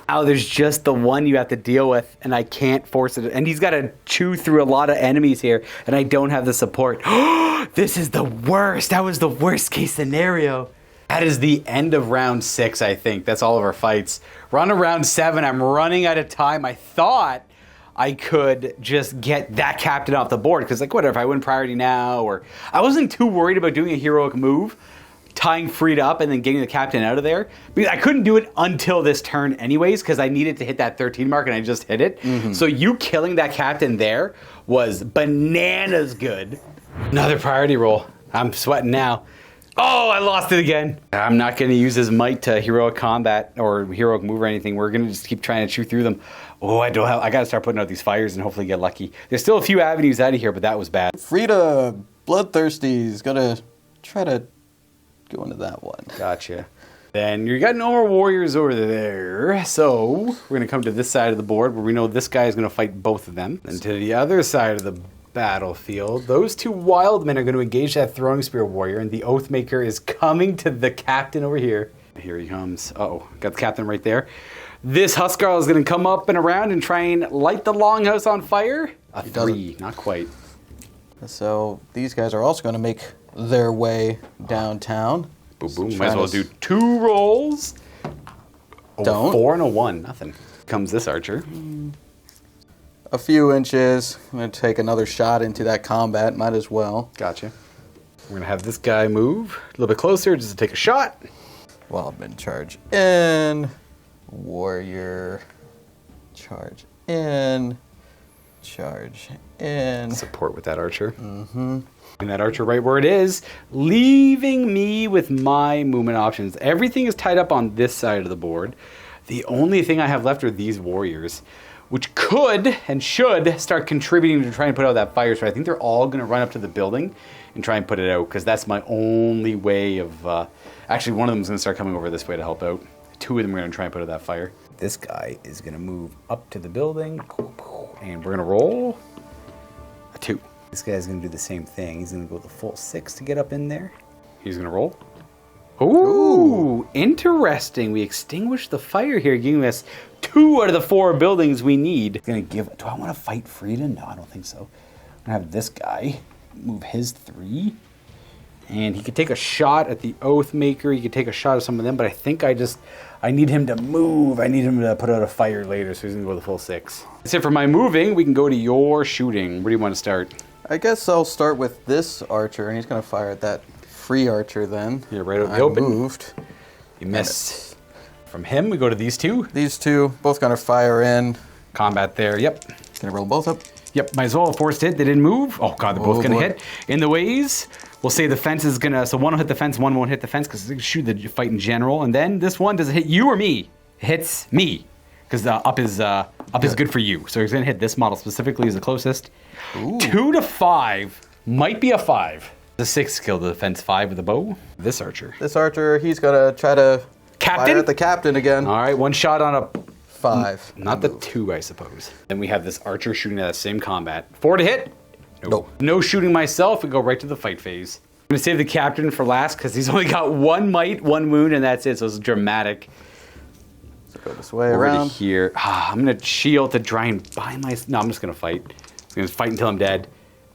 Oh, there's just the one you have to deal with, and I can't force it. And he's got to chew through a lot of enemies here, and I don't have the support. This is the worst. That was the worst case scenario. That is the end of round 6, I think. That's all of our fights. We're on to round 7. I'm running out of time. I thought I could just get that captain off the board. Because, like, whatever, if I win priority now, or... I wasn't too worried about doing a heroic move, tying Frida up and then getting the captain out of there. Because I couldn't do it until this turn anyways, because I needed to hit that 13 mark, and I just hit it. So you killing that captain there was bananas good. Another priority roll. I'm sweating now. Oh, I lost it again. I'm not going to use his might to heroic combat or heroic move or anything. We're going to just keep trying to chew through them. Oh, I got to start putting out these fires and hopefully get lucky. There's still a few avenues out of here, but that was bad. Frida, bloodthirsty, is going to try to go into that one. Gotcha. Then you got no more warriors over there. So we're going to come to this side of the board where we know this guy is going to fight both of them. And to the other side of the battlefield, those 2 wild men are going to engage that throwing spear warrior, and the Oathmaker is coming to the captain over here. Here he comes. Uh-oh, got the captain right there. This Huskarl is going to come up and around and try and light the longhouse on fire. A 3, not quite. So these guys are also going to make their way downtown. Boom, boom. Might as well do 2 rolls. Oh, 4 and a 1, nothing. Comes this archer. A few inches. I'm going to take another shot into that combat. Might as well. Gotcha. We're going to have this guy move a little bit closer just to take a shot. Wildman charge in. Warrior charge in. Charge in. Support with that archer. And that archer right where it is, leaving me with my movement options. Everything is tied up on this side of the board. The only thing I have left are these warriors. which could and should start contributing to try and put out that fire. So I think they're all going to run up to the building and try and put it out, because that's my only way of... actually, one of them is going to start coming over this way to help out. Two of them are going to try and put out that fire. This guy is going to move up to the building, and we're going to roll a 2. This guy's going to do the same thing. He's going to go the full 6 to get up in there. He's going to roll. Ooh, interesting. We extinguished the fire here, giving us 2 out of the 4 buildings we need. Gonna give. Do I want to fight Frida? No, I don't think so. I'm gonna have this guy move his 3, and he could take a shot at the Oathmaker. He could take a shot at some of them, but I think I need him to move. I need him to put out a fire later, so he's gonna go the full 6. That's it for my moving. We can go to your shooting. Where do you want to start? I guess I'll start with this archer, and he's going to fire at that free archer then. Yeah, right out the open. Moved. You missed. From him, we go to these 2. These 2, both going to fire in. Combat there, yep. Going to roll both up. Yep, might as well. Forced hit, they didn't move. Oh god, they're both going to hit. In the ways, we'll say the fence is going to... So one will hit the fence, one won't hit the fence, because they shoot the fight in general. And then this one, does it hit you or me? It hits me, because up is good for you. So he's going to hit this model specifically as the closest. Ooh. 2 to 5 might be a 5. The 6 skill, the defense 5 with the bow. This archer. This archer, he's gonna try to fire at the captain again. All right, 1 shot on a 5. Not the 2, I suppose. Then we have this archer shooting at that same combat. 4 to hit. Nope. No shooting myself. We go right to the fight phase. I'm gonna save the captain for last because he's only got 1 might, 1 wound, and that's it. So it's dramatic. So go this way Over around to here. I'm gonna shield to try and buy my. No, I'm just gonna fight. I'm gonna fight until I'm dead.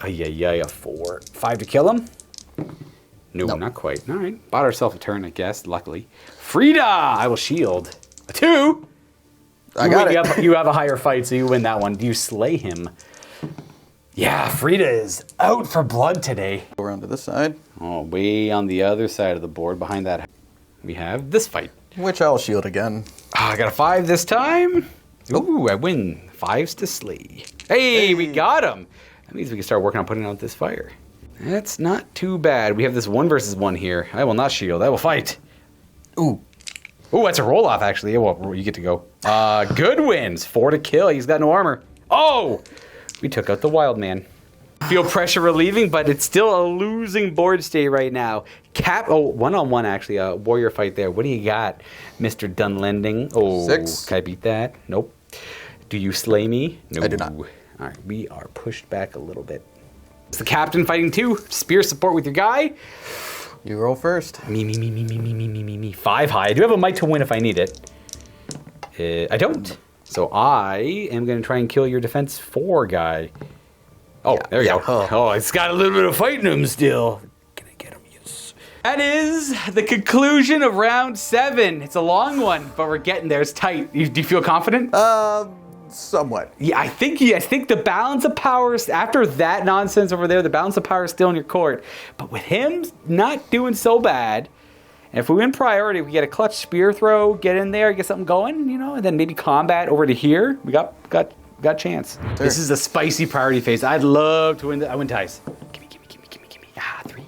A 4. 5 to kill him? No, nope. Not quite. All right. Bought ourselves a turn, I guess, luckily. Frida! I will shield. A 2! I got it. You have a higher fight, so you win that one. Do you slay him? Yeah, Frida is out for blood today. Go around to this side. Oh, way on the other side of the board, behind that, we have this fight. Which I'll shield again. I got a 5 this time. Ooh, I win. 5s to slay. Hey, we got him. That means we can start working on putting out this fire. That's not too bad. We have this 1 versus 1 here. I will not shield. I will fight. Ooh. Ooh, that's a roll-off, actually. Yeah, well, you get to go. Good wins. 4 to kill. He's got no armor. Oh! We took out the wild man. Feel pressure relieving, but it's still a losing board state right now. One-on-one, actually. A warrior fight there. What do you got, Mr. Dunlending? Oh, 6. Can I beat that? Nope. Do you slay me? No. I do not. All right, we are pushed back a little bit. It's the captain fighting 2. Spear support with your guy. You roll first. Me. 5 high. I do have a might to win if I need it. I don't. So I am going to try and kill your defense 4 guy. Oh, there we go. Oh, it's got a little bit of fight in him still. Can I get him? Yes. That is the conclusion of round 7. It's a long one, but we're getting there. It's tight. Do you feel confident? Somewhat. Yeah, I think the balance of power, after that nonsense over there, the balance of power is still in your court. But with him not doing so bad, and if we win priority, we get a clutch spear throw, get in there, get something going, and then maybe combat over to here. We got chance. Sure. This is a spicy priority phase. I'd love to win. I win ties. Gimme. 3.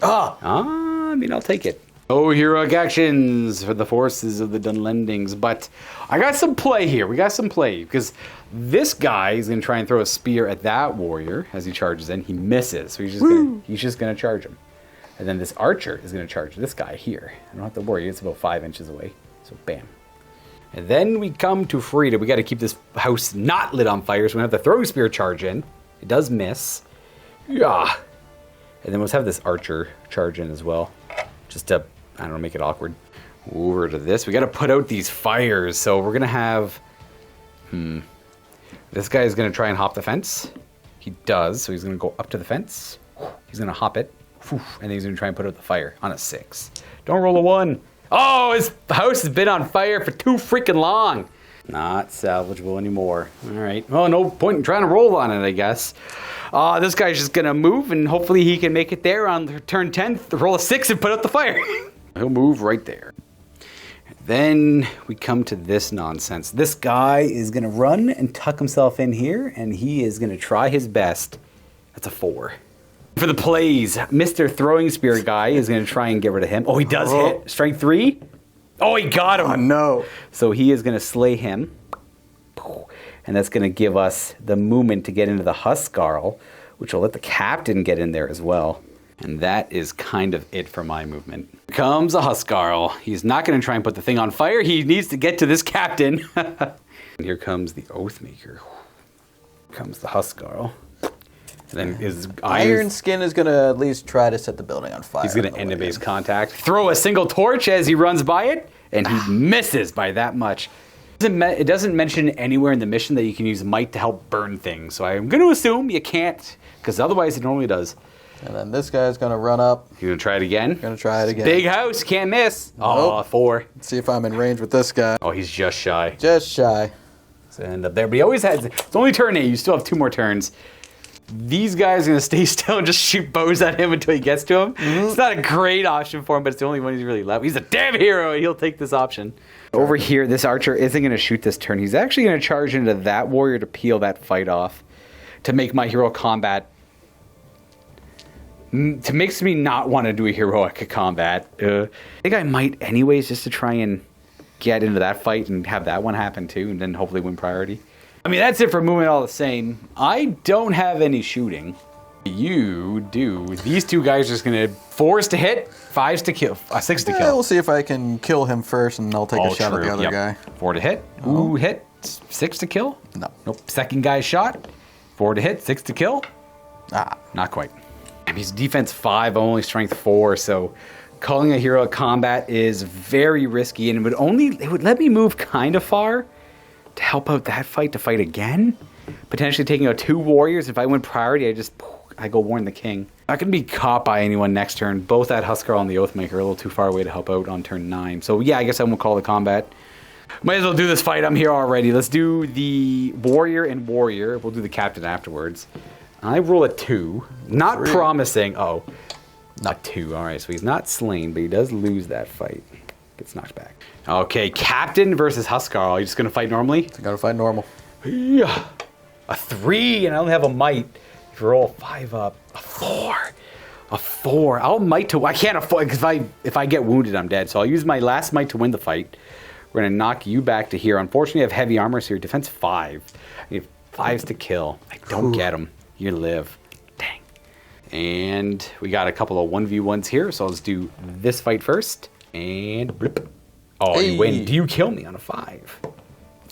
I'll take it. Oh, heroic actions for the forces of the Dunlendings. But I got some play here. We got some play. Because this guy is going to try and throw a spear at that warrior as he charges in. He misses. So he's just going to charge him. And then this archer is going to charge this guy here. I don't have to worry. It's about 5 inches away. So bam. And then we come to Frida. We got to keep this house not lit on fire. So we have the throwing spear charge in. It does miss. Yeah. And then let's have this archer charge in as well. Just to... I don't know, make it awkward. Over to this. We got to put out these fires. So we're going to have... This guy is going to try and hop the fence. He does. So he's going to go up to the fence. He's going to hop it. And then he's going to try and put out the fire on a 6. Don't roll a 1. Oh, his house has been on fire for too freaking long. Not salvageable anymore. All right. Well, no point in trying to roll on it, I guess. This guy's just going to move, and hopefully he can make it there on turn 10, roll a 6, and put out the fire. He'll move right there. Then we come to this nonsense. This guy is going to run and tuck himself in here, and he is going to try his best. That's a 4. For the plays, Mr. Throwing Spear guy is going to try and get rid of him. Oh, he does hit. Strength 3. Oh, he got him. Oh, no. So he is going to slay him. And that's going to give us the movement to get into the Huskarl, which will let the captain get in there as well. And that is kind of it for my movement. Here comes a Huskarl. He's not going to try and put the thing on fire. He needs to get to this captain. And here comes the Oathmaker. Here comes the Huskarl. And then his Iron Skin is going to at least try to set the building on fire. He's going to end a base contact. Throw a single torch as he runs by it, and he misses by that much. It doesn't mention anywhere in the mission that you can use might to help burn things. So I'm going to assume you can't, because otherwise it normally does. And then this guy's going to run up. You going to try it again? Going to try it again. Big house, can't miss. Oh, 4. Let's see if I'm in range with this guy. Oh, he's just shy. Just shy. So end up there, but he always has, it's only turn 8, you still have 2 more turns. These guys are going to stay still and just shoot bows at him until he gets to him. It's not a great option for him, but it's the only one he's really left. He's a damn hero, and he'll take this option. Over here, this archer isn't going to shoot this turn. He's actually going to charge into that warrior to peel that fight off, to make my hero combat, to makes me not want to do a heroic combat. I think I might anyways, just to try and get into that fight and have that one happen too, and then hopefully win priority. I mean, that's it for movement all the same. I don't have any shooting. You do. These 2 guys are just going to 4s to hit, 5s to kill, 6 to kill. We'll see if I can kill him first, and I'll take a shot at the other guy. 4 to hit. Ooh, hit. 6 to kill? No. Nope. Second guy shot. 4 to hit, 6 to kill. Not quite. He's defense 5, only strength 4, so calling a hero a combat is very risky, and it would let me move kind of far to help out that fight, to fight again. Potentially taking out 2 warriors. If I win priority, I go warn the king. Not going to be caught by anyone next turn. Both that Huskarl and the Oathmaker are a little too far away to help out on turn 9. So yeah, I guess I won't call the combat. Might as well do this fight. I'm here already. Let's do the warrior and warrior. We'll do the captain afterwards. I roll a 2. Not 3. promising. Oh, not 2. All right, so he's not slain, but he does lose that fight. Gets knocked back. Okay, captain versus Huskarl. Are you just going to fight normally? I'm going to fight normal. Yeah. A 3, and I only have a might. If you roll 5 up, a 4. A 4. I'll might to. I can't afford, because if I get wounded, I'm dead. So I'll use my last might to win the fight. We're going to knock you back to here. Unfortunately, I have heavy armor, so your defense 5. You have 5s to kill. I don't get them. You live. Dang. And we got a couple of 1v1s here, so let's do this fight first. And blip. Oh, you win. Do you kill me on a 5?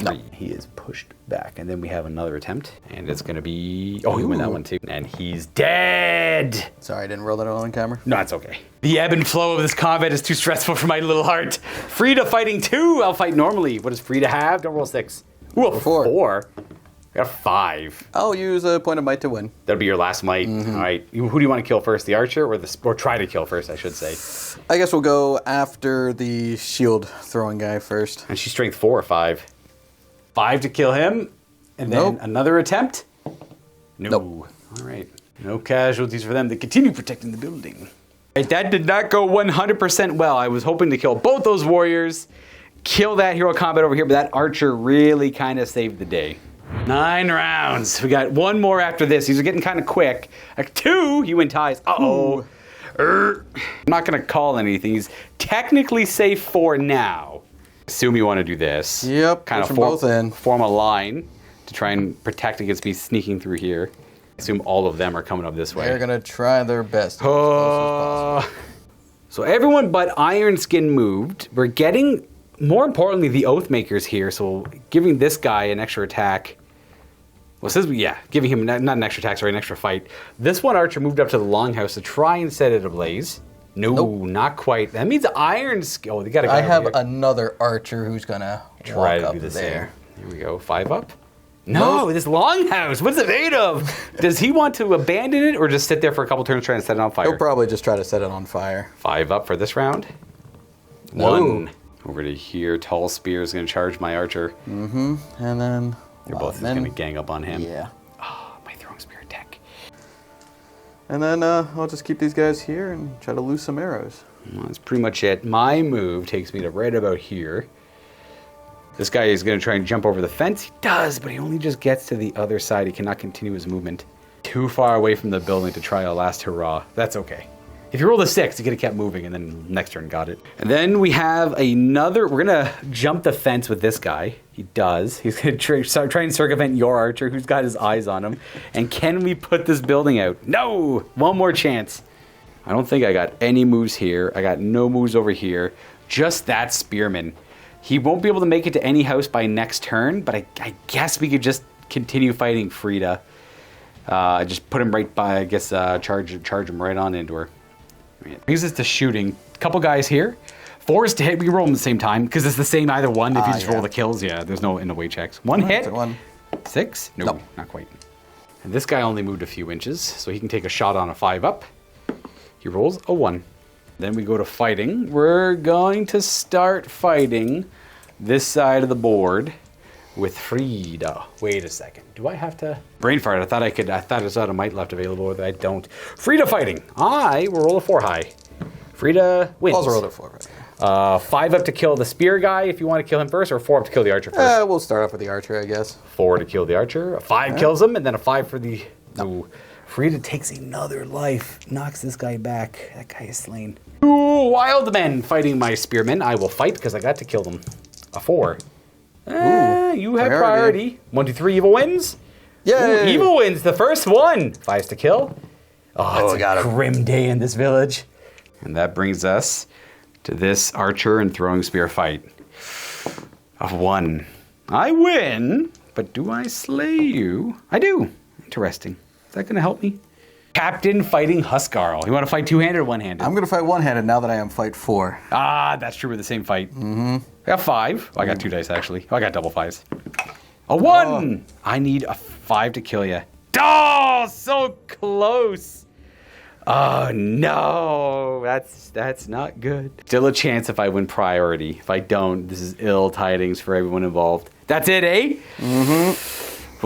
No. He is pushed back. And then we have another attempt. And it's going to be... Oh, he win that one too. And he's dead. Sorry, I didn't roll that on camera. No, it's okay. The ebb and flow of this combat is too stressful for my little heart. Frida fighting 2. I'll fight normally. What does Frida have? Don't roll 6. Ooh, a 4. I got a 5. I'll use a point of might to win. That'll be your last might. All right. Who do you want to kill first? The archer or try to kill first, I should say. I guess we'll go after the shield throwing guy first. And she's strength 4 or 5. 5 to kill him. And then another attempt? No. Nope. All right. No casualties for them. They continue protecting the building. Right, that did not go 100% well. I was hoping to kill both those warriors, kill that hero combat over here, but that archer really kind of saved the day. 9 rounds. We got 1 more after this. These are getting kind of quick. Like 2, you win ties. Uh-oh. I'm not going to call anything. He's technically safe for now. Assume you want to do this. Yep, kind of form a line to try and protect against me sneaking through here. Assume all of them are coming up this way. They're going to try their best. As close as possible. So everyone but Iron Skin moved. We're getting, more importantly, the Oathmakers here. So giving this guy an extra attack. Well, it says, yeah, giving him not an extra attack, sorry, an extra fight. This one archer moved up to the longhouse to try and set it ablaze. No, not quite. That means Iron Skin. Oh, they got a guy I have over here. Another archer who's going to Try to walk do the up same. there. Here we go. 5 up. No, this longhouse. What's it made of? Does he want to abandon it or just sit there for a couple turns trying to set it on fire? He'll probably just try to set it on fire. 5 up for this round. No. 1. Over to here. Tall Spear is going to charge my archer. And then... They're both going to gang up on him. Yeah. Oh, my throwing spear attack. And then I'll just keep these guys here and try to lose some arrows. Well, that's pretty much it. My move takes me to right about here. This guy is going to try and jump over the fence. He does, but he only just gets to the other side. He cannot continue his movement. Too far away from the building to try a last hurrah. That's okay. If you rolled a 6, you could have kept moving, and then next turn got it. And then we have another. We're gonna jump the fence with this guy. He does. He's gonna try and circumvent your archer, who's got his eyes on him. And can we put this building out? No. One more chance. I don't think I got any moves here. I got no moves over here. Just that spearman. He won't be able to make it to any house by next turn, but I guess we could just continue fighting Frida. Just put him right by. I guess charge him right on into her. Brings us to shooting. Couple guys here. 4 is to hit. We roll them at the same time because it's the same either one. If you just roll the kills, there's no in the way checks. One hit. 6? No, not quite. And this guy only moved a few inches, so he can take a shot on a 5 up. He rolls a 1. Then we go to fighting. We're going to start fighting this side of the board with Frida. Wait a second. Do I have to? Brain fart. I thought I was out of might left available, but I don't. Frida fighting. I will roll a 4 high. Frida wins. Also rolled a 4. Right. 5 up to kill the spear guy if you want to kill him first, or 4 up to kill the archer first. We'll start off with the archer, I guess. 4 to kill the archer. A 5 kills him, and then a 5 for the. No. Frida takes another life. Knocks this guy back. That guy is slain. 2 wild men fighting my spearmen. I will fight because I got to kill them. A 4. You have priority. 1, 2, 3, evil wins. Yeah, evil wins the first one. 5's to kill. Oh, it's a grim day in this village. And that brings us to this archer and throwing spear fight. Of 1. I win, but do I slay you? I do. Interesting. Is that going to help me? Captain fighting Huskarl. You want to fight two-handed or one-handed? I'm going to fight one-handed now that I am fight 4. Ah, that's true. We're the same fight. Mm-hmm. I got 5. Oh, I got 2 dice, actually. Oh, I got double 5s. A 1! Oh. I need a 5 to kill you. Oh, so close. Oh, no. That's not good. Still a chance if I win priority. If I don't, this is ill tidings for everyone involved. That's it, eh? Mm-hmm.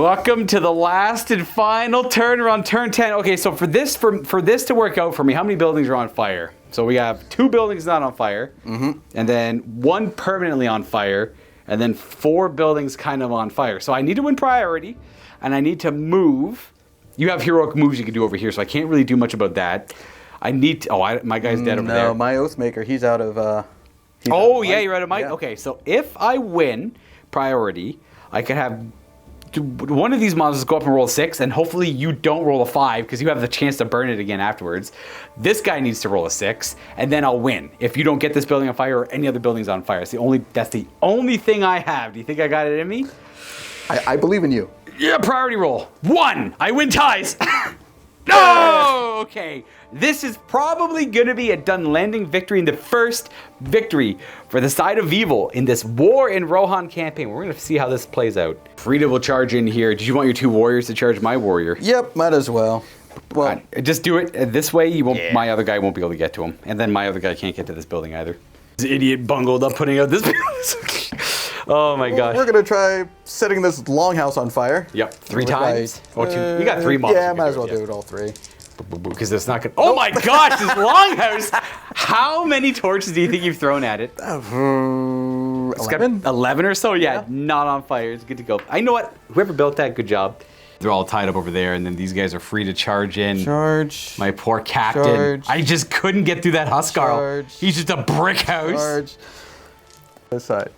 Welcome to the last and final turn. We're on turn 10. Okay, so for this to work out for me, how many buildings are on fire? So we have 2 buildings not on fire, and then 1 permanently on fire, and then 4 buildings kind of on fire. So I need to win priority, and I need to move. You have heroic moves you can do over here, so I can't really do much about that. I need to. My guy's dead over there. No, my Oathmaker, he's out of. You're out of might. Yeah. Okay, so if I win priority, I could have. One of these monsters go up and roll a 6, and hopefully you don't roll a 5 because you have the chance to burn it again afterwards. This guy needs to roll a 6, and then I'll win. If you don't get this building on fire or any other buildings on fire, that's the only thing I have. Do you think I got it in me? I believe in you. Yeah, priority roll. 1. I win ties. No! Okay. This is probably going to be a done landing victory, and the first victory for the side of evil in this War in Rohan campaign. We're going to see how this plays out. Frida will charge in here. Did you want your 2 warriors to charge my warrior? Yep, might as well. Well, just do it this way. You won't. Yeah. My other guy won't be able to get to him, and then my other guy can't get to this building either. This idiot bungled up putting out this building. Oh my gosh. We're going to try setting this longhouse on fire. Yep, 3 times. Or 2. You got 3 models. Yeah, might as well do it all 3. Because it's not going to... Oh my gosh, this longhouse! How many torches do you think you've thrown at it? 11? 11 or so? Yeah, not on fire. It's good to go. I know what. Whoever built that, good job. They're all tied up over there, and then these guys are free to charge in. Charge. My poor captain. Charge. I just couldn't get through that Huskarl. He's just a brick house. Charge. This side.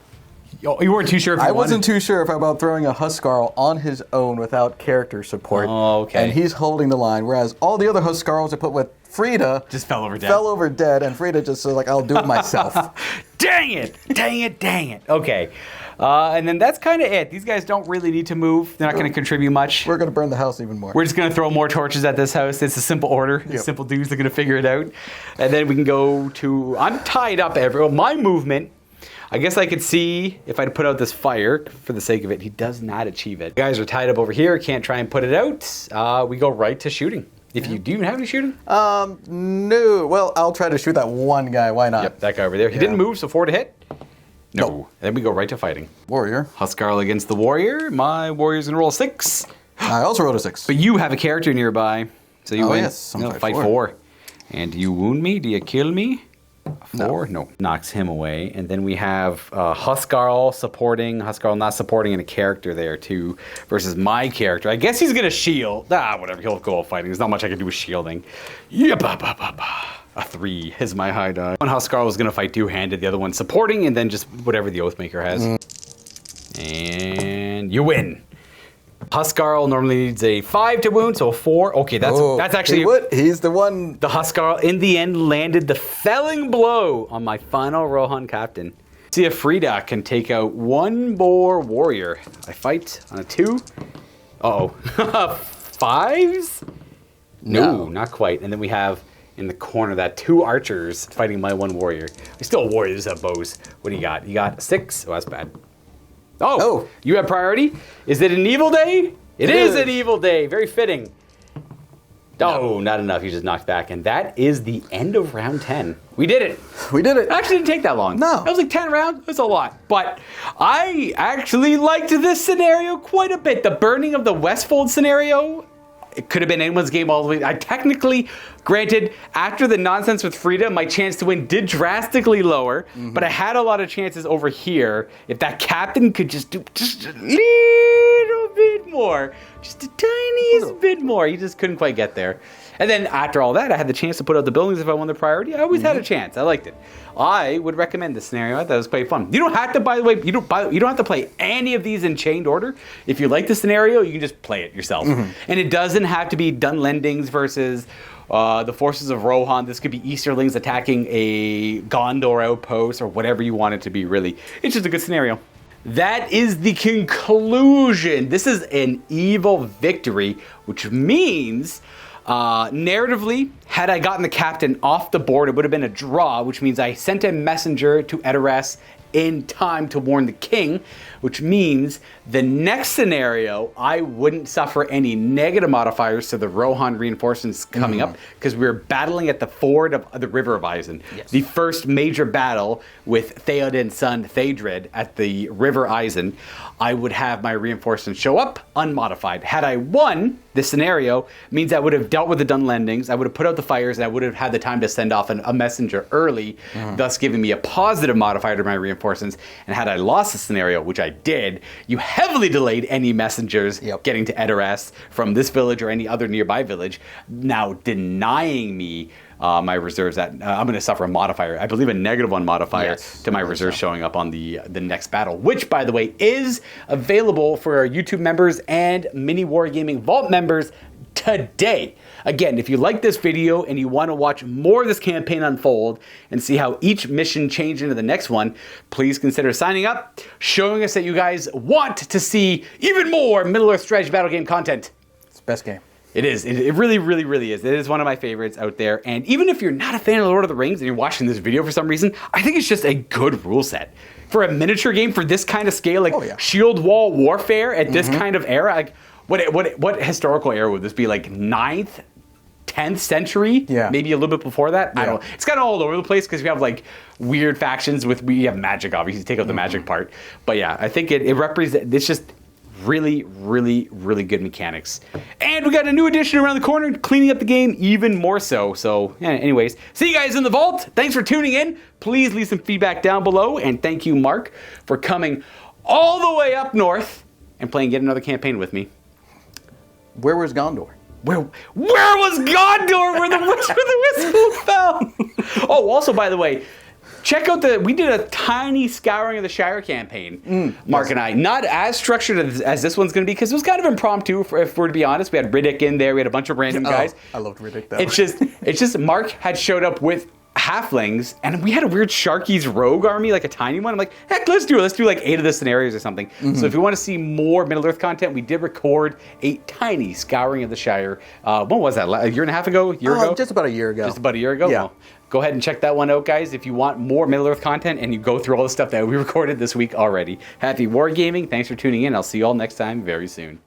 Oh, you weren't too sure if you I wasn't too sure about throwing a Huskarl on his own without character support. Oh, okay. And he's holding the line, whereas all the other Huskarls I put with Frida just fell over dead, and Frida just said, like, I'll do it myself. Dang it! Okay. And then that's kind of it. These guys don't really need to move. They're not going to contribute much. We're going to burn the house even more. We're just going to throw more torches at this house. It's a simple order. Yep. Simple dudes. They're going to figure it out. And then we can go to... I'm tied up everywhere. My movement... I guess I could see if I'd put out this fire for the sake of it. He does not achieve it. You guys are tied up over here. Can't try and put it out. We go right to shooting. Do you even have any shooting? No. Well, I'll try to shoot that one guy. Why not? Yep, that guy over there. He didn't move, so 4 to hit. No. Nope. Then we go right to fighting. Warrior. Huskarl against the warrior. My warrior's gonna roll a 6. I also rolled a 6. But you have a character nearby, so you win. Yes. Fight 4. And do you wound me? Do you kill me? 4? No. Knocks him away. And then we have Huskarl not supporting in a character there too, versus my character. I guess he's going to shield. Whatever. He'll go fighting. There's not much I can do with shielding. Yeah, A 3 is my high die. One Huskar was gonna fight two-handed, the other one supporting, and then just whatever the Oathmaker has. And you win. Huskarl normally needs a 5 to wound, so a 4. Okay, that's actually what? He's the one. The Huskarl in the end landed the felling blow on my final Rohan captain. See if Frida can take out one more warrior. I fight on a 2. Uh-oh. 5s? No, not quite. And then we have in the corner that 2 archers fighting my 1 warrior. We still warriors have bows. What do you got? You got a 6? Oh, that's bad. Oh, you have priority? Is it an evil day? It is an evil day. Very fitting. Oh, not enough. You just knocked back. And that is the end of round 10. We did it. We did it. It actually didn't take that long. No. That was like 10 rounds. That's a lot. But I actually liked this scenario quite a bit. The burning of the Westfold scenario, it could have been anyone's game all the way. I technically, granted, after the nonsense with Frida, my chance to win did drastically lower, but I had a lot of chances over here. If that captain could just do just a little bit more, just a tiniest bit more, he just couldn't quite get there. And then after all that, I had the chance to put out the buildings if I won the priority. I always had a chance. I liked it. I would recommend this scenario. I thought it was quite fun. You don't have to, by the way, you don't have to play any of these in chained order. If you like the scenario, you can just play it yourself. And it doesn't have to be Dunlendings versus the forces of Rohan. This could be Easterlings attacking a Gondor outpost or whatever you want it to be, really. It's just a good scenario. That is the conclusion. This is an evil victory, which means narratively, had I gotten the captain off the board, it would have been a draw, which means I sent a messenger to Edoras in time to warn the king, which means the next scenario, I wouldn't suffer any negative modifiers to the Rohan reinforcements coming up because we were battling at the ford of the River of Isen. Yes. The first major battle with Theoden's son Theodred at the River Isen. I would have my reinforcements show up unmodified. Had I won this scenario, means I would have dealt with the Dunlendings, I would have put out the fires, and I would have had the time to send off a messenger early, thus giving me a positive modifier to my reinforcements. And had I lost the scenario, which I did, you heavily delayed any messengers getting to Edoras from this village or any other nearby village, now denying me my reserves. That I'm going to suffer a modifier, I believe a -1 modifier to my reserves showing up on the next battle, which, by the way, is available for our YouTube members and Miniwargaming Vault members today. Again, if you like this video and you want to watch more of this campaign unfold and see how each mission changed into the next one, please consider signing up, showing us that you guys want to see even more Middle-earth strategy battle game content. It's the best game. It is. It really, really, really is. It is one of my favorites out there. And even if you're not a fan of Lord of the Rings and you're watching this video for some reason, I think it's just a good rule set. For a miniature game for this kind of scale, like shield wall warfare at this kind of era, like what historical era would this be? Like 9th, 10th century? Yeah. Maybe a little bit before that? I don't know. It's kind of all over the place because we have like weird factions we have magic, obviously, take out the magic part. But yeah, I think it represents, it's just really, really, really good mechanics. And we got a new addition around the corner, cleaning up the game even more so. So, yeah, anyways, see you guys in the vault. Thanks for tuning in. Please leave some feedback down below. And thank you, Mark, for coming all the way up north and playing yet another campaign with me. Where was Gondor? Where was Gondor? Where the whistle fell? Oh, also, by the way, check out we did a tiny Scouring of the Shire campaign, Mark and I. Not as structured as this one's going to be, because it was kind of impromptu, if we're to be honest. We had Riddick in there. We had a bunch of random guys. I loved Riddick, though. It's just Mark had showed up with halflings, and we had a weird Sharky's rogue army, like a tiny one. I'm like, heck, let's do it. Let's do like 8 of the scenarios or something. So if you want to see more Middle-earth content, we did record a tiny Scouring of the Shire. When was that? A year and a half ago? Ago? Just about a year ago. Just about a year ago? Yeah. Well, go ahead and check that one out, guys, if you want more Middle-earth content and you go through all the stuff that we recorded this week already. Happy Wargaming. Thanks for tuning in. I'll see you all next time very soon.